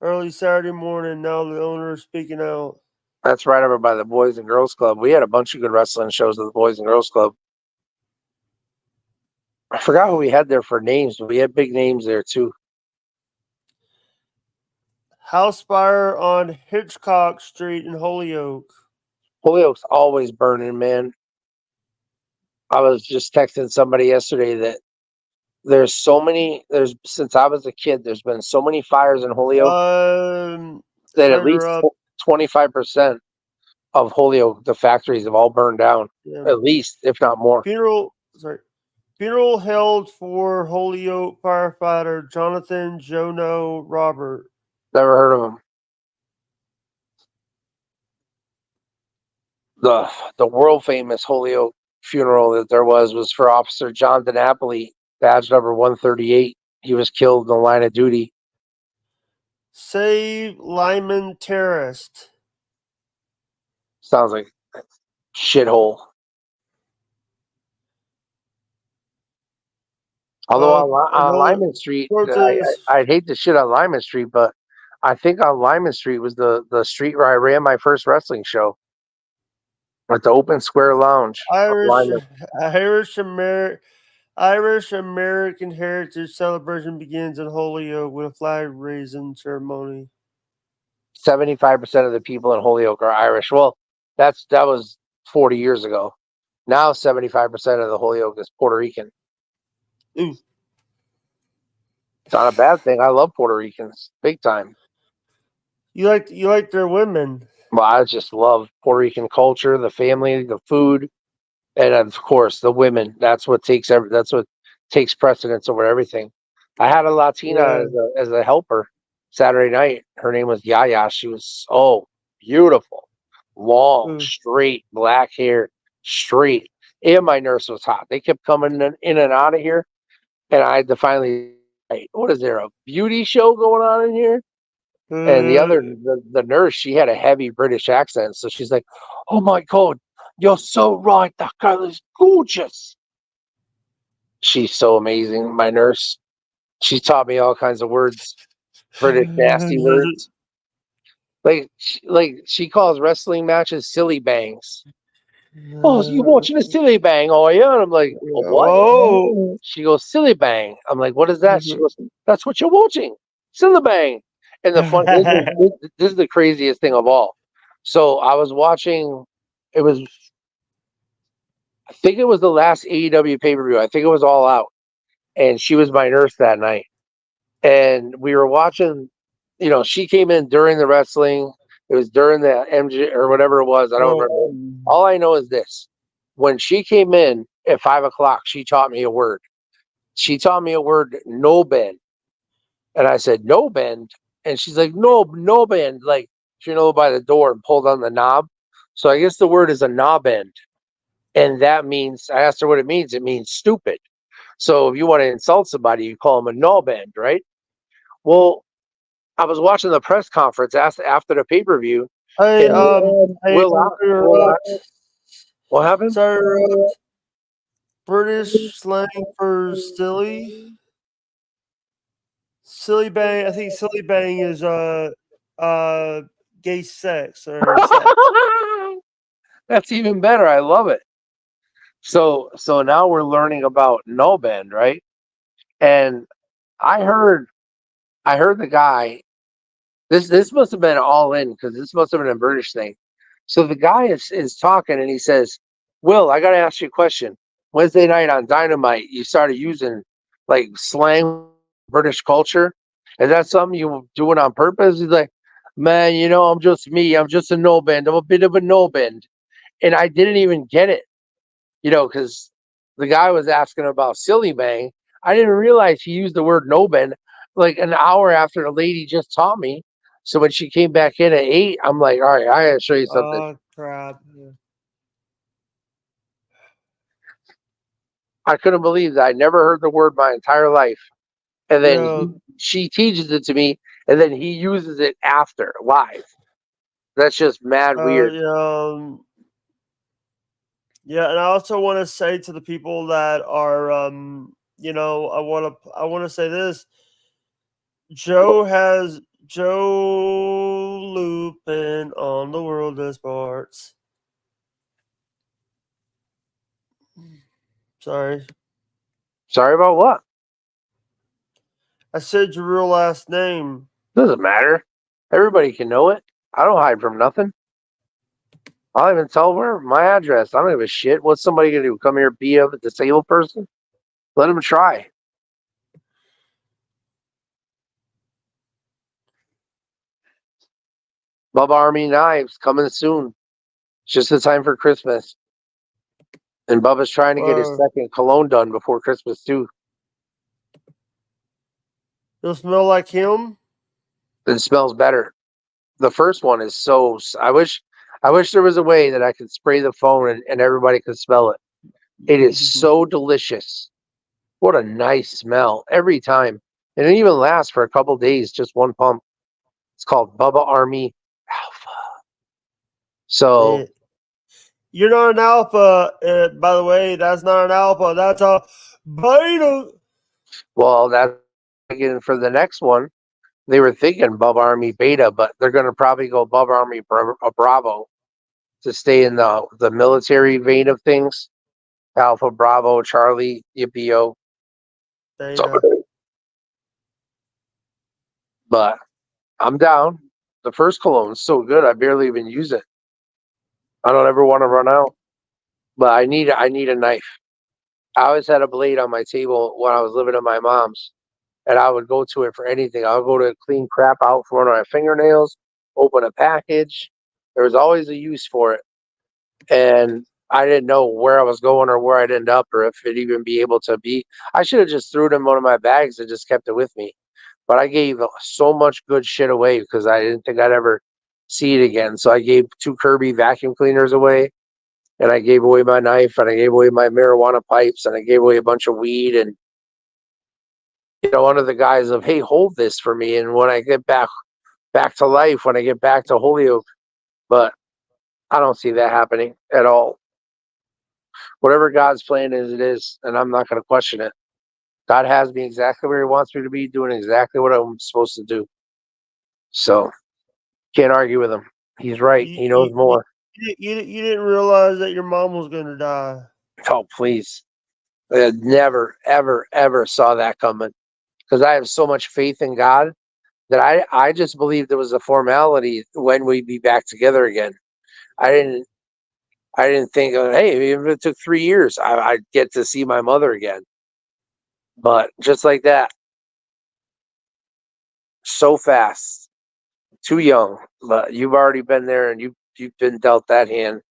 early Saturday morning. Now the owner is speaking out. That's right over by the Boys and Girls Club. We had a bunch of good wrestling shows at the Boys and Girls Club. I forgot who we had there for names, but we had big names there too. House fire on Hitchcock Street in Holyoke. Holyoke's always burning, man. I was just texting somebody yesterday that there's since I was a kid, there's been so many fires in Holyoke that Sorry at to least interrupt. 25% of Holyoke, the factories have all burned down. Yeah. At least, if not more. Funeral held for Holyoke firefighter Jonathan Jono Robert. Never heard of them. The world famous Holyoke funeral that there was for Officer John DiNapoli, badge number 138. He was killed in the line of duty. Save Lyman Terrorist. Sounds like a shithole. Although on Another Lyman Street, protest. I'd hate to shit on Lyman Street, but I think on Lyman Street was the street where I ran my first wrestling show at the Open Square Lounge of Irish, Lyman. Irish Amer- Irish American Heritage Celebration begins in Holyoke with a flag raising ceremony. 75% of the people in Holyoke are Irish. Well, that was 40 years ago. Now 75% of the Holyoke is Puerto Rican. Ooh. It's not a bad thing. I love Puerto Ricans, big time. You like their women. Well, I just love Puerto Rican culture, the family, the food, and of course the women. That's what takes precedence over everything. I had a Latina Yeah. as a helper Saturday night. Her name was Yaya. She was beautiful, long, Ooh. straight, black hair, straight. And my nurse was hot. They kept coming in and out of here, and I had to finally, what is there, a beauty show going on in here? And the nurse, she had a heavy British accent, so she's like, "Oh my God, you're so right. That girl is gorgeous." She's so amazing. My nurse, she taught me all kinds of words, British nasty words. Like she calls wrestling matches silly bangs. Oh, so you watching a silly bang, are you? And I'm like, a what? Oh. She goes, silly bang. I'm like, what is that? She goes, that's what you're watching, silly bang. And the fun this is the craziest thing of all. So I was watching. It was, I think it was the last AEW pay per view. I think it was All Out, and she was my nurse that night. And we were watching. She came in during the wrestling. It was during the MJ or whatever it was. I don't remember. All I know is this: when she came in at 5 o'clock, she taught me a word. She taught me a word, no bend. And I said, no bend. And she's like, no bend. Like, by the door and pulled on the knob. So I guess the word is a knob end. And that means, I asked her what it means. It means stupid. So if you want to insult somebody, you call them a knob end, right? Well, I was watching the press conference after the pay per view. Hey, And hey, what happened? sorry, British slang for silly. Silly bang. I think silly bang is gay sex or sex. That's even better. I love it. So now we're learning about no bend, right? And I heard the guy. This must have been all in because this must have been a British thing. So the guy is talking and he says, "Will, I got to ask you a question. Wednesday night on Dynamite, you started using like slang British culture. Is that something you were doing on purpose?" He's like, "Man, I'm just me. I'm just a no bend. I'm a bit of a no bend." And I didn't even get it, because the guy was asking about silly bang. I didn't realize he used the word no bend like an hour after the lady just taught me. So when she came back in at 8, I'm like, all right, I gotta show you something. Oh crap! I couldn't believe that. I never heard the word my entire life. And then Yeah. she teaches it to me, and then he uses it after live. That's just mad weird. Yeah. Yeah, and I also want to say to the people that are, I want to say this. Joe Lupin on the World of Sports. Sorry. Sorry about what? I said your real last name. Doesn't matter. Everybody can know it. I don't hide from nothing. I'll even tell her my address. I don't give a shit. What's somebody gonna do? Come here, be a disabled person? Let them try. Bubba Army Knives coming soon. It's just the time for Christmas. And Bubba's trying to get his second cologne done before Christmas too. You'll smell like him. It smells better. The first one is so. I wish there was a way that I could spray the phone and everybody could smell it. It is so delicious. What a nice smell every time. And it even lasts for a couple days, just one pump. It's called Bubba Army Alpha. So, You're not an alpha. By the way, that's not an alpha. That's a beta. well, that's again for the next one. they were thinking Bub Army Beta, but they're going to probably go Bub Army Bravo to stay in the military vein of things. Alpha Bravo Charlie Yippee. Theta. But I'm down. The first cologne is so good, I barely even use it. I don't ever want to run out. But I need a knife. I always had a blade on my table when I was living at my mom's, and I would go to it for anything. I would go to clean crap out for one of my fingernails, open a package. There was always a use for it, and I didn't know where I was going or where I'd end up or if it'd even be able to be. I should have just threw it in one of my bags and just kept it with me. But I gave so much good shit away because I didn't think I'd ever see it again. So I gave 2 Kirby vacuum cleaners away, and I gave away my knife, and I gave away my marijuana pipes, and I gave away a bunch of weed. And one of the guys of, hey, hold this for me, and when I get back to life, when I get back to Holyoke, but I don't see that happening at all. Whatever God's plan is, it is, and I'm not going to question it. God has me exactly where He wants me to be, doing exactly what I'm supposed to do. So can't argue with him. He's right. You, He knows you, you, more. you didn't realize that your mom was going to die. Oh, please. I never, ever, ever saw that coming because I have so much faith in God that I just believed it was a formality when we'd be back together again. I didn't think, hey, even if it took 3 years, I'd get to see my mother again. But just like that, so fast, too young. But you've already been there, and you've been dealt that hand.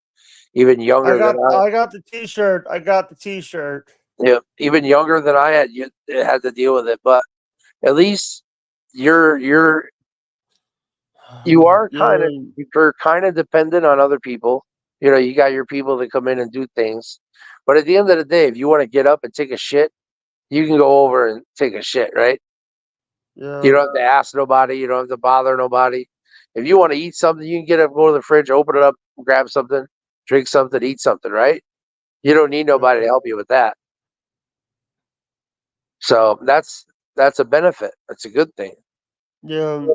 Even younger than I got the T-shirt. I got the T-shirt. yeah, even younger than I had. You had to deal with it, but at least you're you are kind of Yeah, you're kind of dependent on other people. You got your people that come in and do things, but at the end of the day, if you want to get up and take a shit, you can go over and take a shit, right? You yeah, don't have to ask nobody. You don't have to bother nobody. If you want to eat something, you can get up, go to the fridge, open it up, grab something, drink something, eat something, right? You don't need nobody to help you with that. So that's a benefit. That's a good thing. yeah.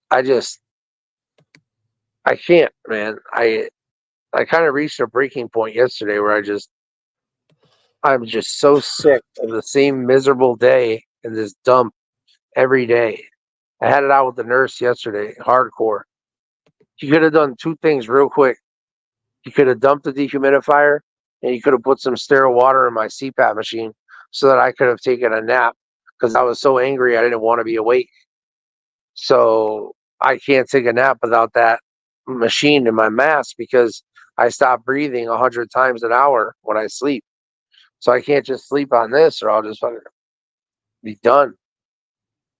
I just I can't, man. I kind of reached a breaking point yesterday where I'm just so sick of the same miserable day in this dump every day. I had it out with the nurse yesterday, hardcore. You could have done 2 things real quick. You could have dumped the dehumidifier, and you could have put some sterile water in my CPAP machine so that I could have taken a nap because I was so angry I didn't want to be awake. So I can't take a nap without that machine in my mask because I stop breathing 100 times an hour when I sleep. So I can't just sleep on this or I'll just fucking be done.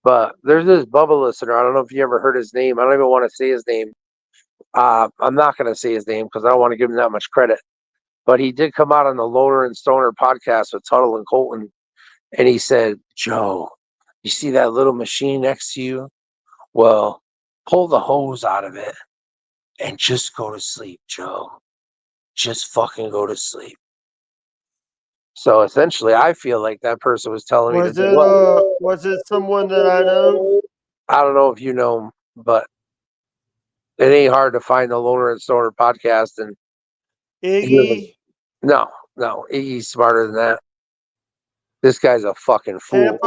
But there's this Bubba listener. I don't know if you ever heard his name. I don't even want to say his name. I'm not going to say his name because I don't want to give him that much credit. But he did come out on the Loner and Stoner podcast with Tuttle and Colton. And he said, Joe, you see that little machine next to you? Well, pull the hose out of it and just go to sleep, Joe. Just fucking go to sleep. So essentially, I feel like that person was telling me to do what? Was it someone that I know? I don't know if you know him, but it ain't hard to find the Loner and Stoner podcast. And Iggy, no, he's smarter than that. This guy's a fucking fool.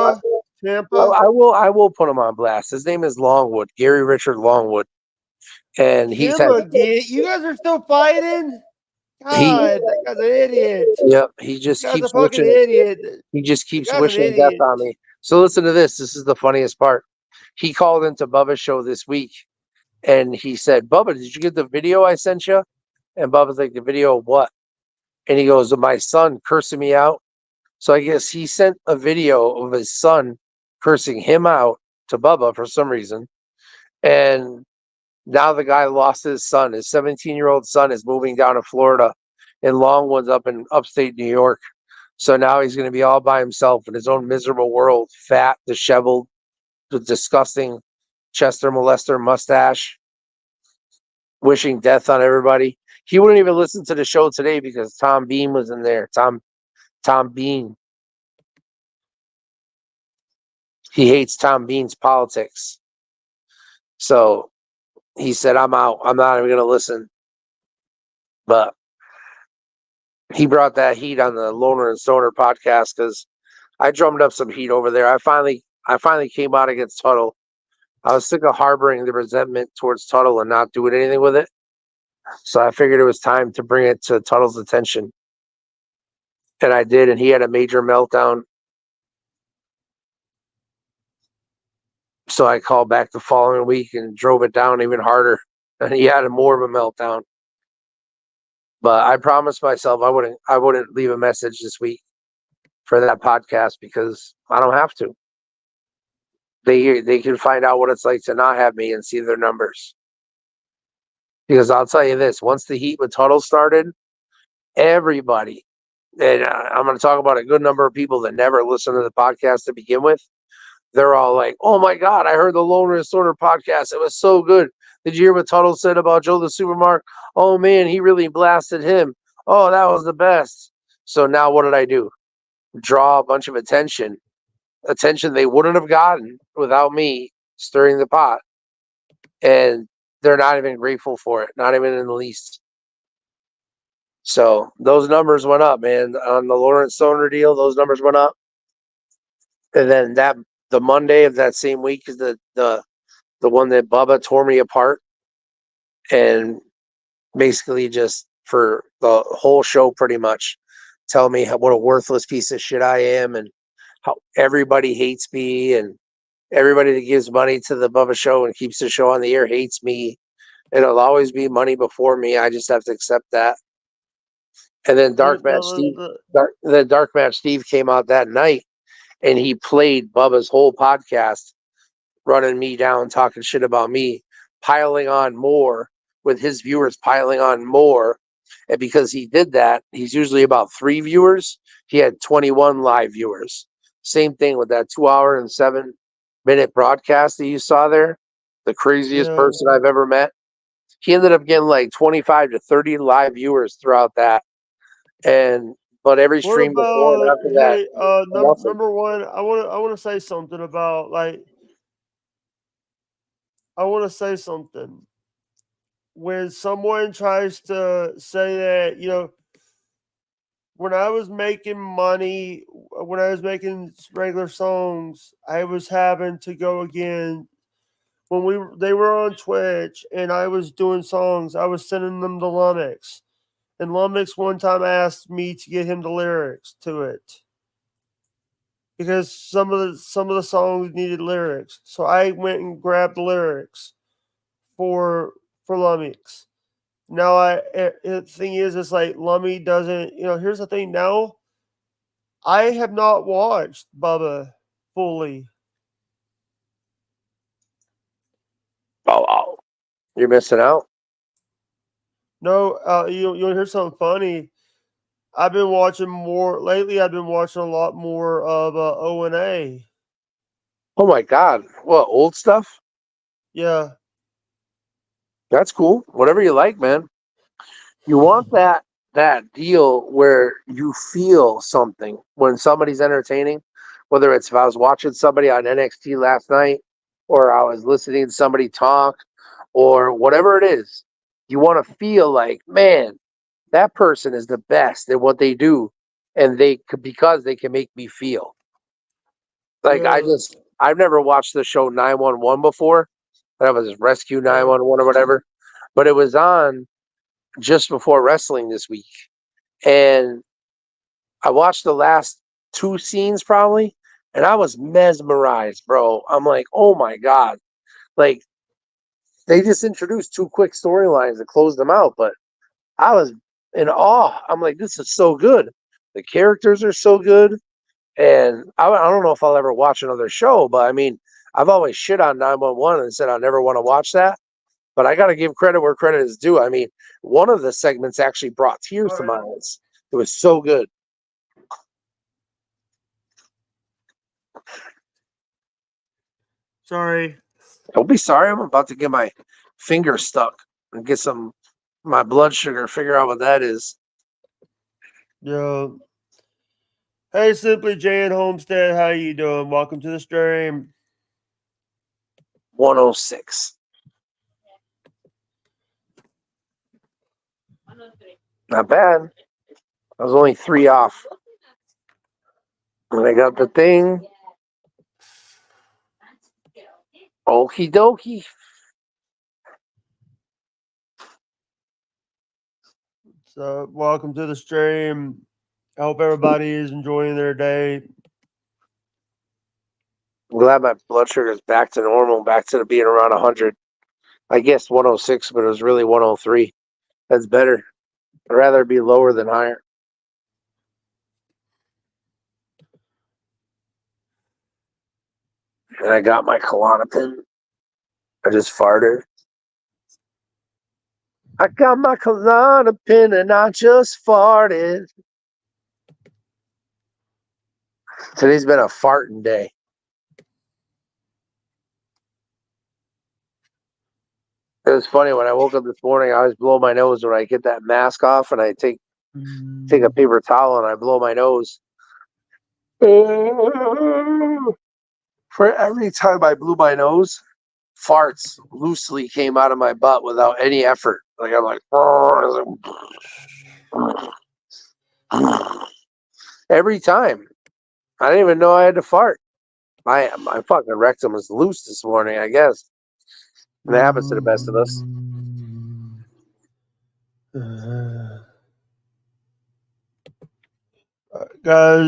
Tampa. I will put him on blast. His name is Longwood, Gary Richard Longwood, and he Him said again. You guys are still fighting? he God, that guy's an idiot. yep he That just guy's a keeps fucking wishing. idiot. He just That keeps guy's an wishing death idiot. on me. So listen to this. This is the funniest part. He called into Bubba's show this week and he said, Bubba, did you get the video I sent you? And Bubba's like, the video of what? And he goes, my son cursing me out. So I guess he sent a video of his son cursing him out to Bubba for some reason. And now the guy lost his son. His 17-year-old son is moving down to Florida, and Longwood's up in upstate New York. So now he's going to be all by himself in his own miserable world, fat, disheveled, with disgusting Chester molester mustache, wishing death on everybody. He wouldn't even listen to the show today because Tom Bean was in there. Tom Bean. He hates Tom Bean's politics. So he said, I'm out. I'm not even going to listen. But he brought that heat on the Loner and Stoner podcast because I drummed up some heat over there. I finally came out against Tuttle. I was sick of harboring the resentment towards Tuttle and not doing anything with it. So I figured it was time to bring it to Tuttle's attention. And I did, and he had a major meltdown. So I called back the following week and drove it down even harder. And he had more of a meltdown. But I promised myself I wouldn't leave a message this week for that podcast because I don't have to. They can find out what it's like to not have me and see their numbers. Because I'll tell you this, once the heat with Tuttle started, everybody, and I'm going to talk about a good number of people that never listened to the podcast to begin with, they're all like, oh my God, I heard the Loner and Stoner podcast. It was so good. Did you hear what Tuttle said about Joe the Supermark? Oh man, he really blasted him. Oh, that was the best. So now what did I do? Draw a bunch of attention they wouldn't have gotten without me stirring the pot. And they're not even grateful for it, not even in the least. So those numbers went up, man. On the Lawrence Stoner deal, those numbers went up. And then the Monday of that same week is the one that Bubba tore me apart and basically just for the whole show pretty much tell me what a worthless piece of shit I am and how everybody hates me and everybody that gives money to the Bubba show and keeps the show on the air hates me. And it'll always be money before me. I just have to accept that. And then Dark Match Steve came out that night and he played Bubba's whole podcast, running me down, talking shit about me, piling on more with his viewers piling on more. And because he did that, he's usually about 3 viewers. He had 21 live viewers. Same thing with that 2 hour and 7 minute broadcast that you saw there. The craziest person I've ever met. He ended up getting like 25 to 30 live viewers throughout that. But every What stream before and about, after that, hey, nothing. number one, I want to say something about, like, I want to say something. When someone tries to say that, when I was making money, when I was making regular songs, I was having to go again. They were on Twitch and I was doing songs, I was sending them to Lumix. And Lumix one time asked me to get him the lyrics to it because some of the songs needed lyrics. So I went and grabbed the lyrics for Lumix. Now the thing is, it's like Lummy doesn't. Here's the thing. Now I have not watched Bubba fully. Oh, you're missing out. No, you want to hear something funny? I've been watching more lately. I've been watching a lot more of O&A. Oh my God. What, old stuff? Yeah, That's cool. Whatever you like, man. You want that deal where you feel something when somebody's entertaining, whether it's if I was watching somebody on NXT last night or I was listening to somebody talk or whatever it is. You want to feel like, man, that person is the best at what they do and because they can make me feel. Like yeah, I've never watched the show 911 before. That was Rescue yeah. 911 or whatever. But it was on just before wrestling this week. And I watched the last 2 scenes probably, and I was mesmerized, bro. I'm like, oh my God. Like, they just introduced 2 quick storylines to close them out, but I was in awe. I'm like, this is so good. The characters are so good. And I don't know if I'll ever watch another show, but I mean, I've always shit on 911 and said I never want to watch that. But I got to give credit where credit is due. I mean, one of the segments actually brought tears to my eyes. It was so good. Sorry. Don't be sorry. I'm about to get my finger stuck and get my blood sugar, figure out what that is. Yeah. Hey, Simply Jay Homestead, how you doing? Welcome to the stream. 106. Not bad. I was only 3 off. And I got the thing. Okie dokie. So, welcome to the stream. I hope everybody is enjoying their day. I'm glad my blood sugar is back to normal, back to being around 100. I guess 106, but it was really 103. That's better. I'd rather be lower than higher. And I got my Klonopin. I just farted. I got my Klonopin and I just farted. Today's been a farting day. It was funny when I woke up this morning. I always blow my nose when I get that mask off, and I take a paper towel and I blow my nose. For every time I blew my nose, farts loosely came out of my butt without any effort. Like I'm like, every time. I didn't even know I had to fart. My fucking rectum was loose this morning, I guess. And that happens to the best of us. Guys,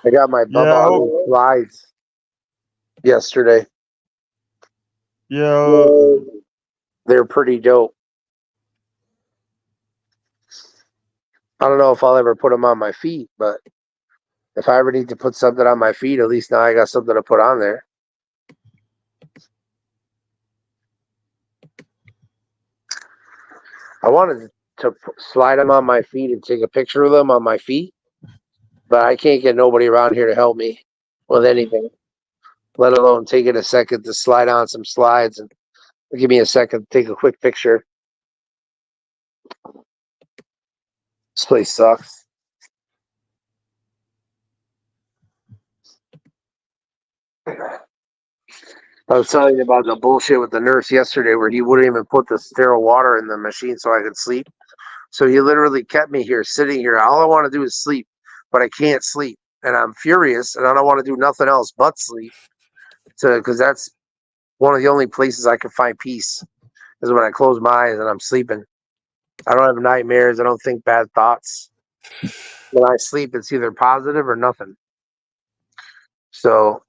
I got my yeah, I hope, Bubba slides yesterday. yeah, They're pretty dope. I don't know if I'll ever put them on my feet, but if I ever need to put something on my feet, at least now I got something to put on there. I wanted to slide them on my feet and take a picture of them on my feet, but I can't get nobody around here to help me with anything, let alone taking a second to slide on some slides and give me a second to take a quick picture. This place sucks. I was telling you about the bullshit with the nurse yesterday where he wouldn't even put the sterile water in the machine so I could sleep. So he literally kept me here, sitting here. All I want to do is sleep, but I can't sleep. And I'm furious and I don't want to do nothing else but sleep. Because that's one of the only places I can find peace is when I close my eyes and I'm sleeping. I don't have nightmares. I don't think bad thoughts. When I sleep, it's either positive or nothing. So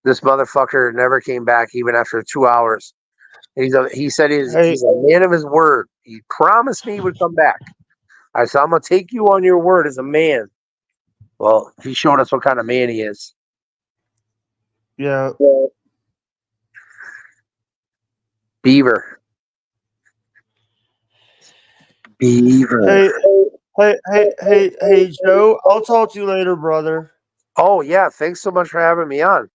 this motherfucker never came back even after 2 hours. He said hey, he's a man of his word. He promised me he would come back. I said, I'm going to take you on your word as a man. Well, he showed us what kind of man he is. yeah. Beaver. Hey, hey, Joe. I'll talk to you later, brother. Oh, yeah. Thanks so much for having me on.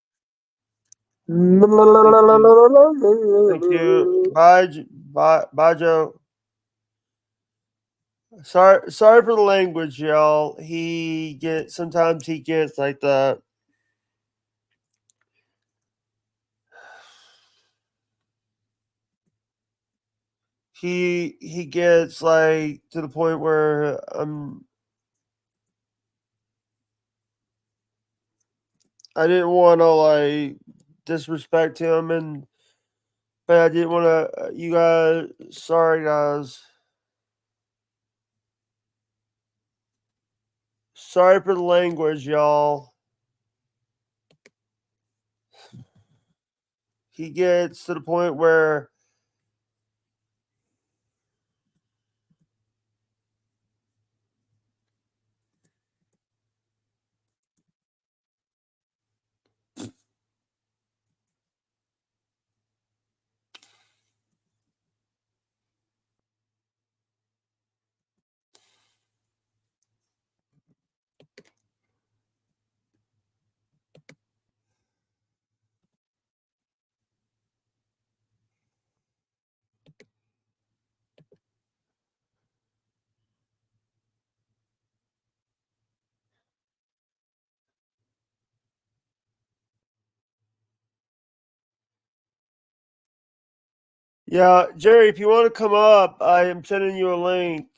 Thank you. Thank you. Bye, Joe. Sorry for the language, y'all. Sometimes he gets like the he gets like to the point where I didn't want to like disrespect him, but I didn't want to. You guys, sorry guys. Sorry for the language, y'all. He gets to the point where Yeah, Jerry, if you want to come up, I am sending you a link.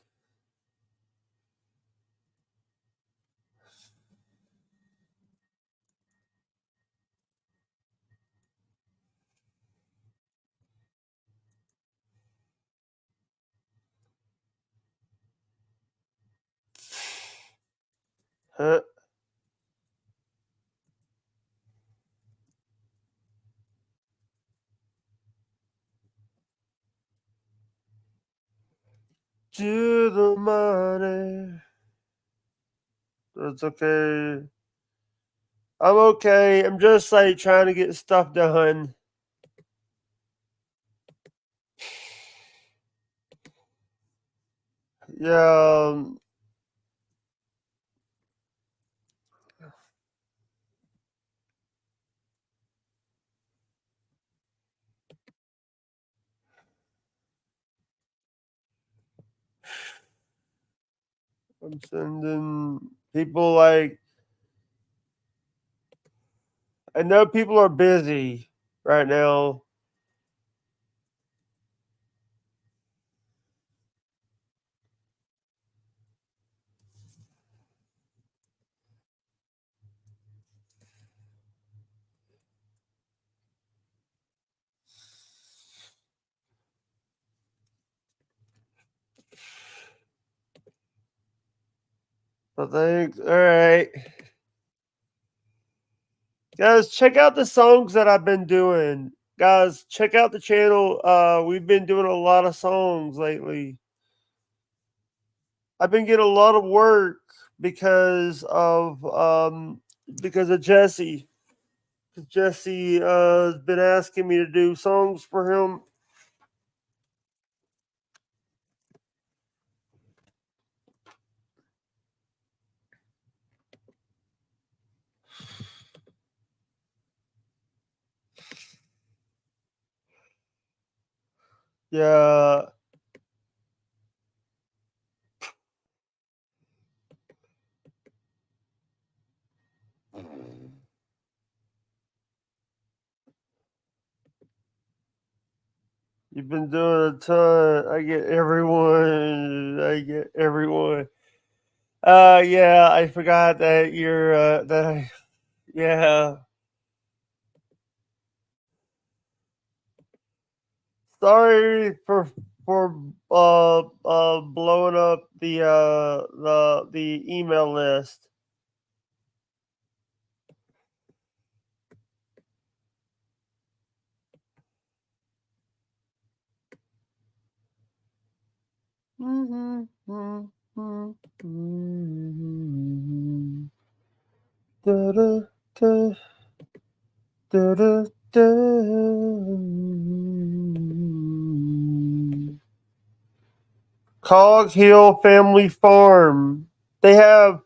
Huh? To the money. It's okay. I'm okay. I'm just like trying to get stuff done. Yeah. I'm sending people like I know people are busy right now. I think all right. Guys, check out the songs that I've been doing. Guys, check out the channel. We've been doing a lot of songs lately. I've been getting a lot of work because of Jesse. Jesse has been asking me to do songs for him. Yeah. You've been doing a ton. I get everyone. I get everyone. Yeah, I forgot that you're that I yeah. Sorry for blowing up the email list. Da, da, da, da, da. Cog Hill Family Farm. They have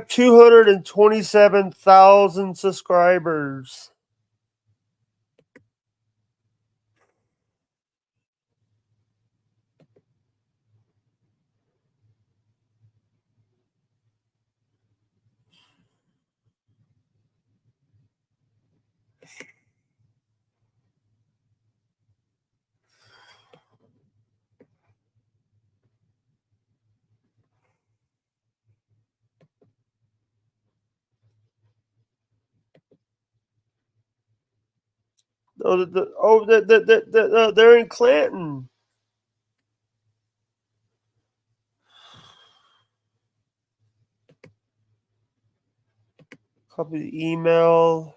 227,000 subscribers. They're in Clanton. Copy the email.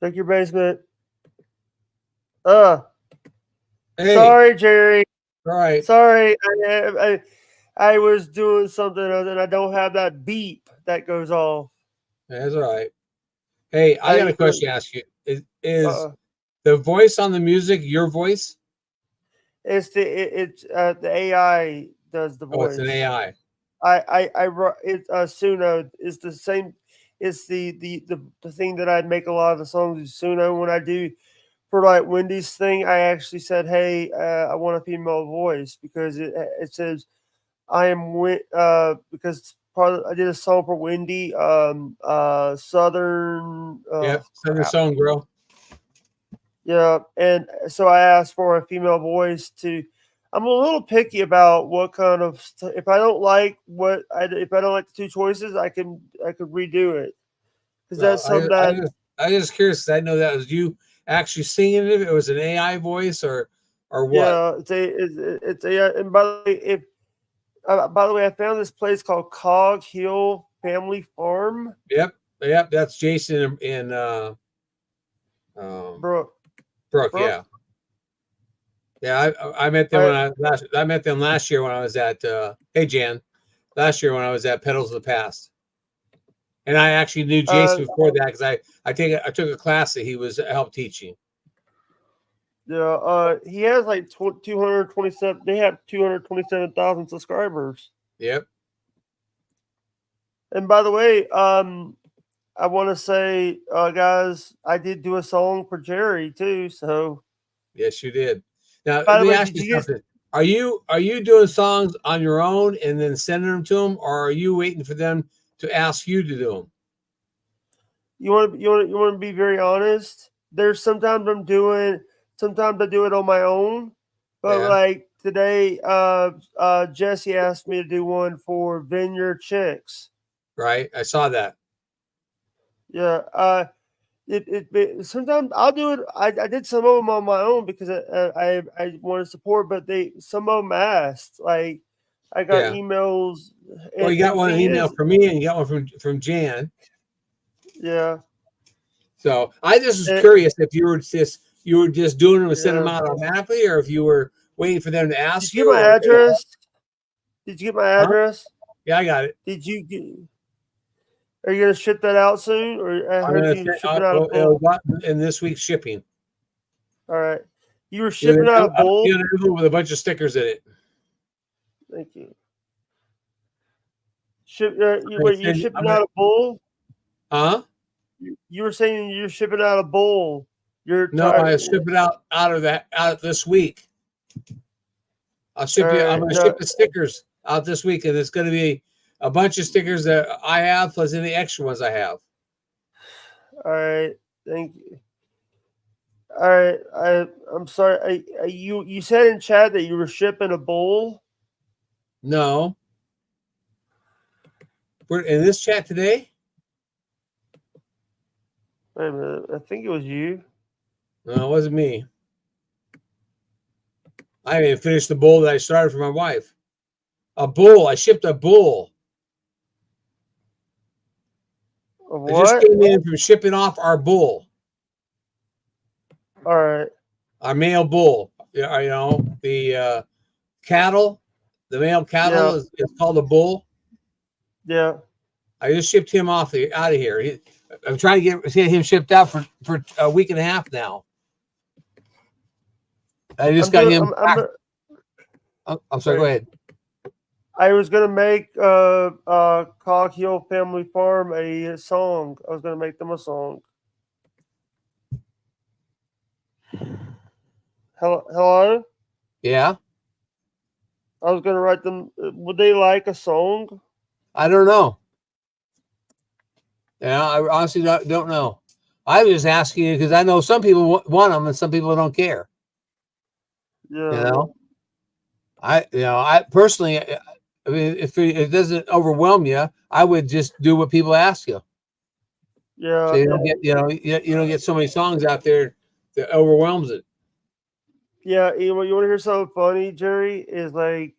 Check your basement. Uh, Hey, sorry, Jerry. all right. Sorry, I was doing something and I don't have that beep that goes off. That's all right. Hey, I How got you a doing? question to ask you. Is Uh, the voice on the music your voice? it's the AI does the Oh, it's an voice. AI. It Suno is the same. It's the thing that I make a lot of the songs is Suno. When I do for like Wendy's thing, I actually said, "Hey, I want a female voice," because it says I am because I did a song for Wendy, Southern, Yep. Southern crap. Song Girl. Yeah, and so I asked for a female voice to. I'm a little picky about what kind of if I don't like if I don't like the two choices, I could redo it because Well, that's something that I just curious 'cause I know that was you actually singing it. If it was an AI voice or what? yeah it's a and by the way I found this place called Cog Hill Family Farm, Yep. Yep. That's Jason and um, Brooke Brooke. Brooke. Yeah. Yeah. I met them I when I met them last year when I was at Hey Jan, last year when I was at Pedals of the Past. And I actually knew uh Jason before that because I took a class that he was help teaching. yeah he has like 227. They have 227,000 subscribers. Yep. And by the way, I want to say, guys, I did do a song for Jerry too. So, Yes, you did. Now let by the me way, ask did you you get something. Are you doing songs on your own and then sending them to them, or are you waiting for them to ask you to do them? you want to be very honest? There's sometimes sometimes I do it on my own, but Yeah. like today, Jesse asked me to do one for Vineyard Chicks. Right. I saw that. Yeah, sometimes I'll do it. I did some of them on my own because I wanted support, but some of them asked. Like I got Yeah. emails, Well, you and got the one thing email is, from me and you got one from Jan. yeah, So I just was it, curious if you were just doing them and sending them yeah. out automatically, or if you were waiting for them to Did ask you get you, my or address? Did you get my huh? address? Yeah, I got it. Did you get? Are you gonna ship that out soon, or I I'm heard gonna you say shipping out a it'll bull? go out in this week's shipping. All right, you were Get shipping out a bull. an envelope with a bunch of stickers in it. Thank you. Wait, you're I'm shipping gonna, out a bull? huh? You were saying you're shipping out a bull. You're No, tired. I ship it out this week. I'll All ship you. I'm right, gonna no, ship the stickers out this week, and it's gonna be a bunch of stickers that I have plus any extra ones I have. all right. Thank you. All right, I'm sorry. You said in chat that you were shipping a bull. No, we're in this chat today. Wait a minute. I think it was you. No, it wasn't me. I haven't even finished the bowl that I started for my wife. A bull. I shipped a bull. Of I just what? came in from shipping off our bull, All right. our male bull. Yeah, the cattle. The male cattle Yeah. is called a bull. Yeah. I just shipped him out of here. I'm trying to get him shipped out for a week and a half now. I just I'm got doing. him back. I'm I'm sorry. Go Right. ahead. I was gonna make Cog Hill Family Farm a song. I was gonna make them a song. Hello. Yeah, I was gonna write them. Would they like a song? I don't know. Yeah, I honestly don't know. I was just asking you because I know some people want them and some people don't care. You Yeah. know, I personally, I mean, if it doesn't overwhelm you, I would just do what people ask you. So Yeah. you don't get, you don't get so many songs out there that overwhelms it. Yeah. You want to hear something funny, Jerry? Is like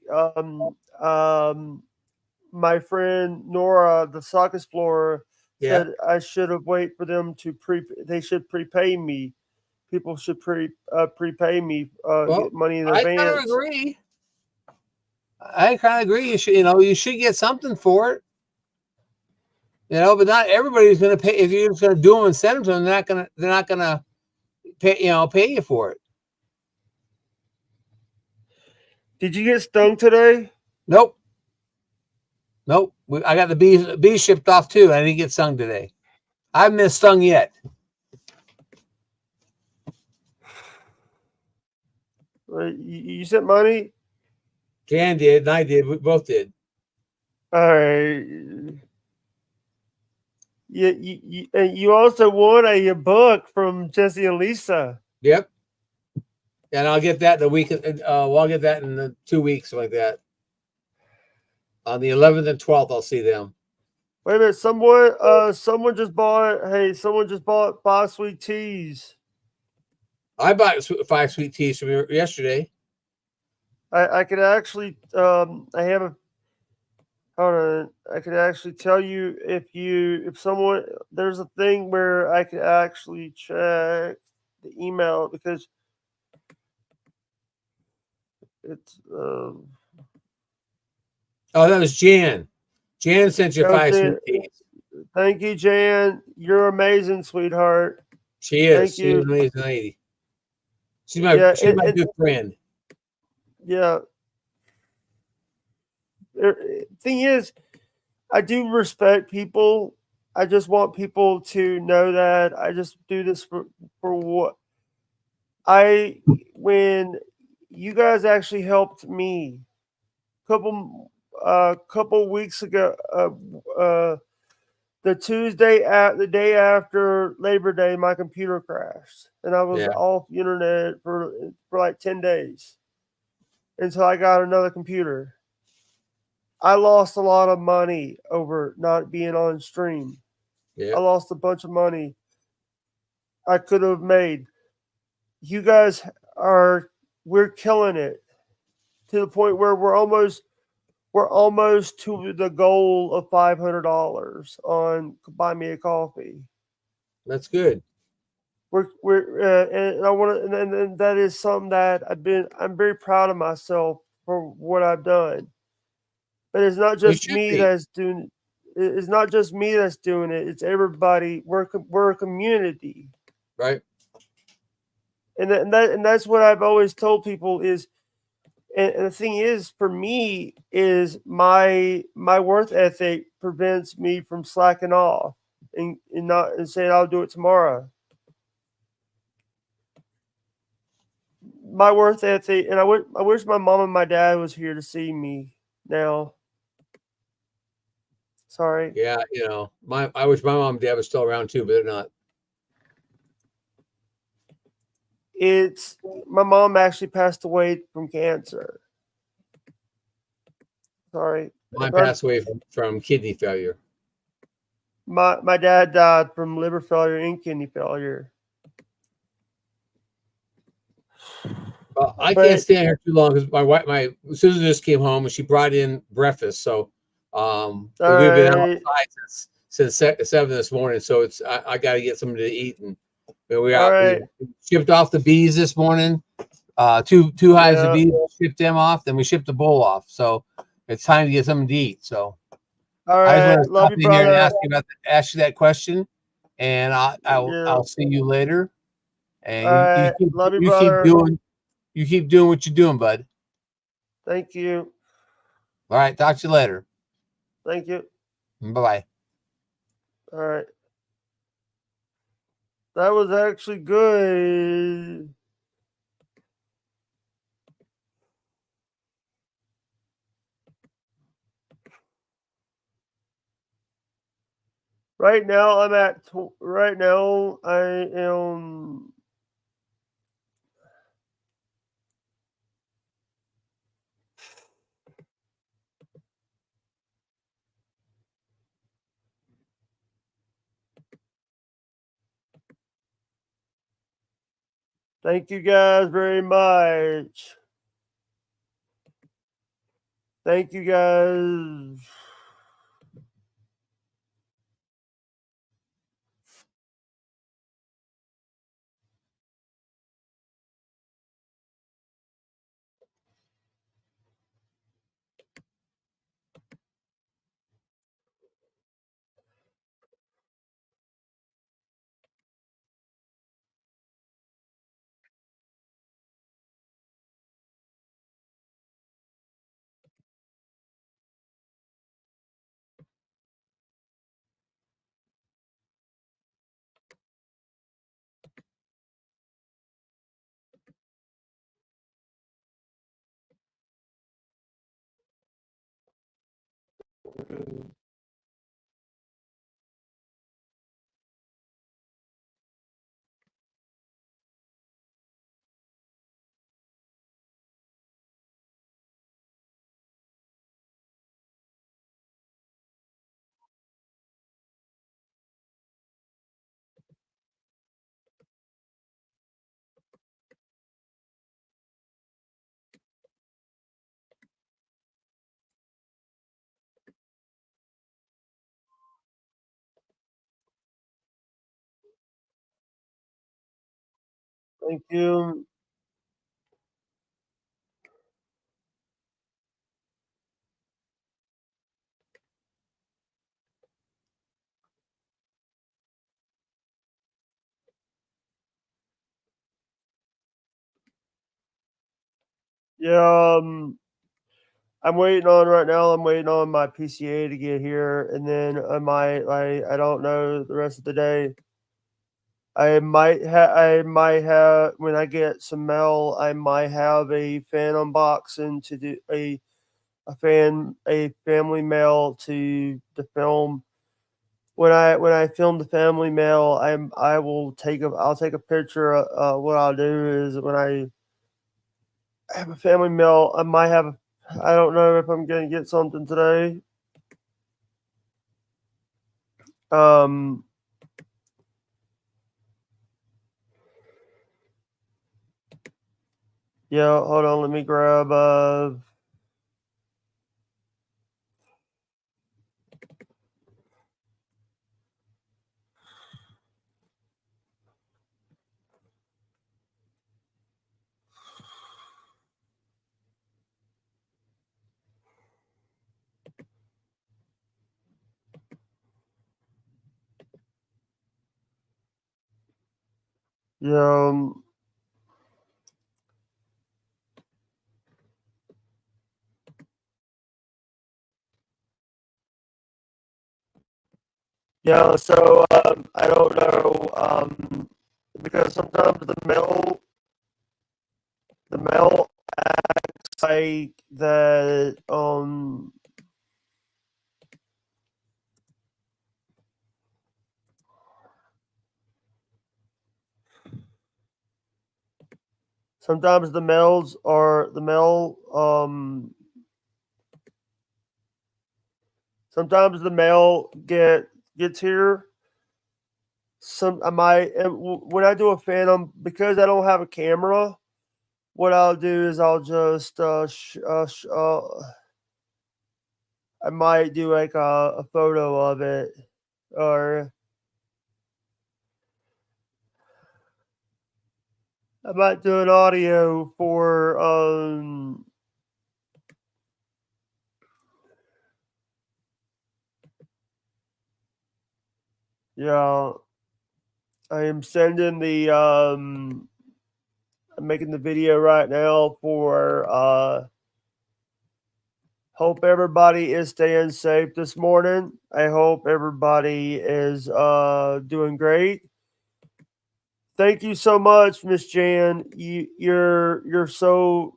my friend Nora, the Sock Explorer. Yeah. said I should have waited for them to they should prepay me. People should prepay me, Well, get money in I kind of advance. agree. I kind of agree. You should get something for it. But not everybody's going to pay. If you're just going to do them and send them to them, they're not going to pay you for it. Did you get stung today? Nope. I got the bees shipped off too. I didn't get stung today. I haven't been stung yet. You sent money? Jan did, and I did. We both did. All right. You also won a book from Jesse and Lisa. Yep. And I'll get that in a week. I'll get that in 2 weeks, like that. On the 11th and 12th, I'll see them. Wait a minute. Someone just bought. Hey, someone just bought 5 sweet teas. I bought 5 sweet teas from yesterday. I could actually. I have a. Hold on. I could actually tell you if someone there's a thing where I could actually check the email because it's. Oh, that was Jan. Jan sent you 5 sweet teas. Thank you, Jan. You're amazing, sweetheart. She is. Thank She's you. an amazing lady. She's my good friend. Yeah. Thing is, I do respect people. I just want people to know that I just do this for what when you guys actually helped me couple weeks ago, the the day after Labor Day, my computer crashed and I was off the internet for like 10 days until I got another computer. I lost a lot of money over not being on stream. Yeah. I lost a bunch of money I could have made. You guys we're killing it to the point where we're almost to the goal of $500 on Buy Me a Coffee. That's good. And I want to, and that is something that I'm very proud of myself for what I've done. But it's not just me that's doing. It's not just me that's doing it. It's everybody. We're a community, right? And that's what I've always told people is. And the thing is, for me, is my worth ethic prevents me from slacking off and saying I'll do it tomorrow. My worth ethic, and I wish my mom and my dad was here to see me now. Sorry. Yeah, I wish my mom and dad was still around too, but they're not. My mom actually passed away from cancer. Sorry. Mine passed away from kidney failure. My dad died from liver failure and kidney failure. Well, I can't stand here too long because my Susan just came home and she brought in breakfast. So we've been outside since 7 this morning. So I got to get something to eat, and we shipped off the bees this morning. Two hives of bees, shipped them off. Then we shipped the bowl off. So it's time to get something to eat. So I just want to stop in here and ask you that question, and I'll see you later. And you keep doing what you're doing, bud. Thank you. All right. Talk to you later. Thank you. Bye-bye. All right. That was actually good. Right now, I am. Thank you guys very much. Thank you guys. Thank you. Yeah, I'm waiting on right now. I'm waiting on my PCA to get here, and then I don't know the rest of the day. I might have when I get some mail. I might have a fan unboxing to do a family mail to the film. When I film the family mail, I'll take a picture. What I'll do is when I have a family mail, I don't know if I'm gonna get something today. Um, yeah, hold on, let me grab yeah, yeah. So I don't know because sometimes the mail acts like that. Sometimes the mail. Sometimes the mail gets here. When I do a phantom because I don't have a camera. What I'll do is I'll just I might do like a photo of it, or I might do an audio for yeah. I am sending the I'm making the video right now for hope everybody is staying safe this morning. I hope everybody is doing great. Thank you so much, Miss Jan. You're so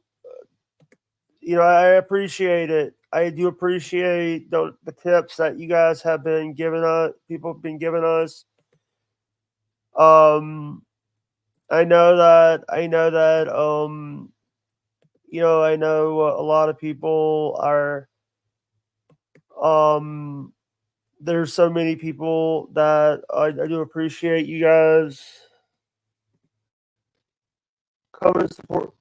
I appreciate it. I do appreciate the tips that you guys have been giving us. People have been giving us. Um, I know that. I know a lot of people are. Um, there's so many people that I do appreciate you guys coming to support.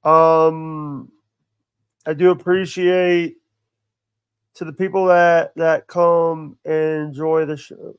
Um, I do appreciate to the people that come and enjoy the show.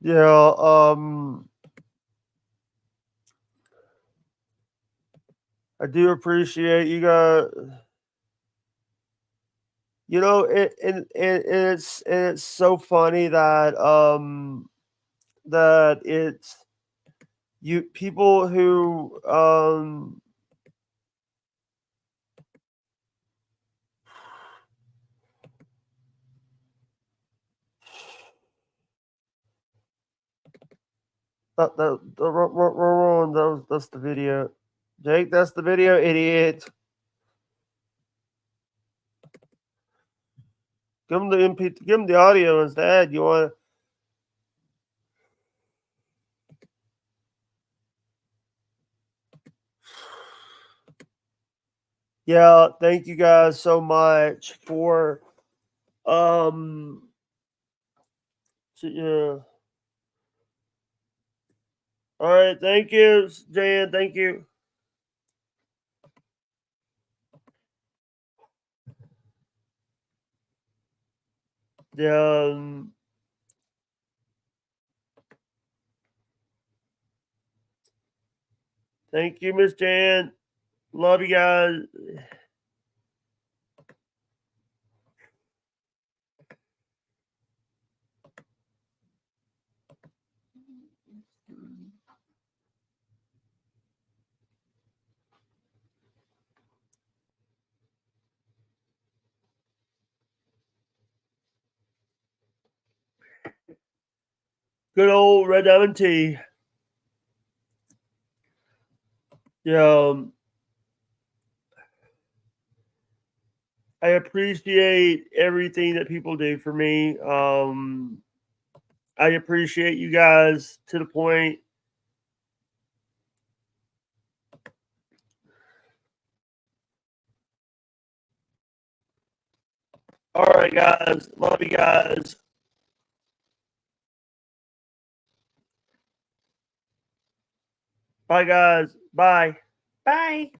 Yeah, I do appreciate you guys. You know, it's so funny that that it's you people who that's the video. Jake, that's the video, idiot. Give him the MP. Give him the audio instead. You want? Yeah. Thank you guys so much for yeah. All right. Thank you, Jan. Thank you. Yeah. Thank you, Miss Jan. Love you guys. Good old red diamond tea. Yeah. I appreciate everything that people do for me. I appreciate you guys to the point. All right, guys. Love you guys. Bye, guys. Bye. Bye.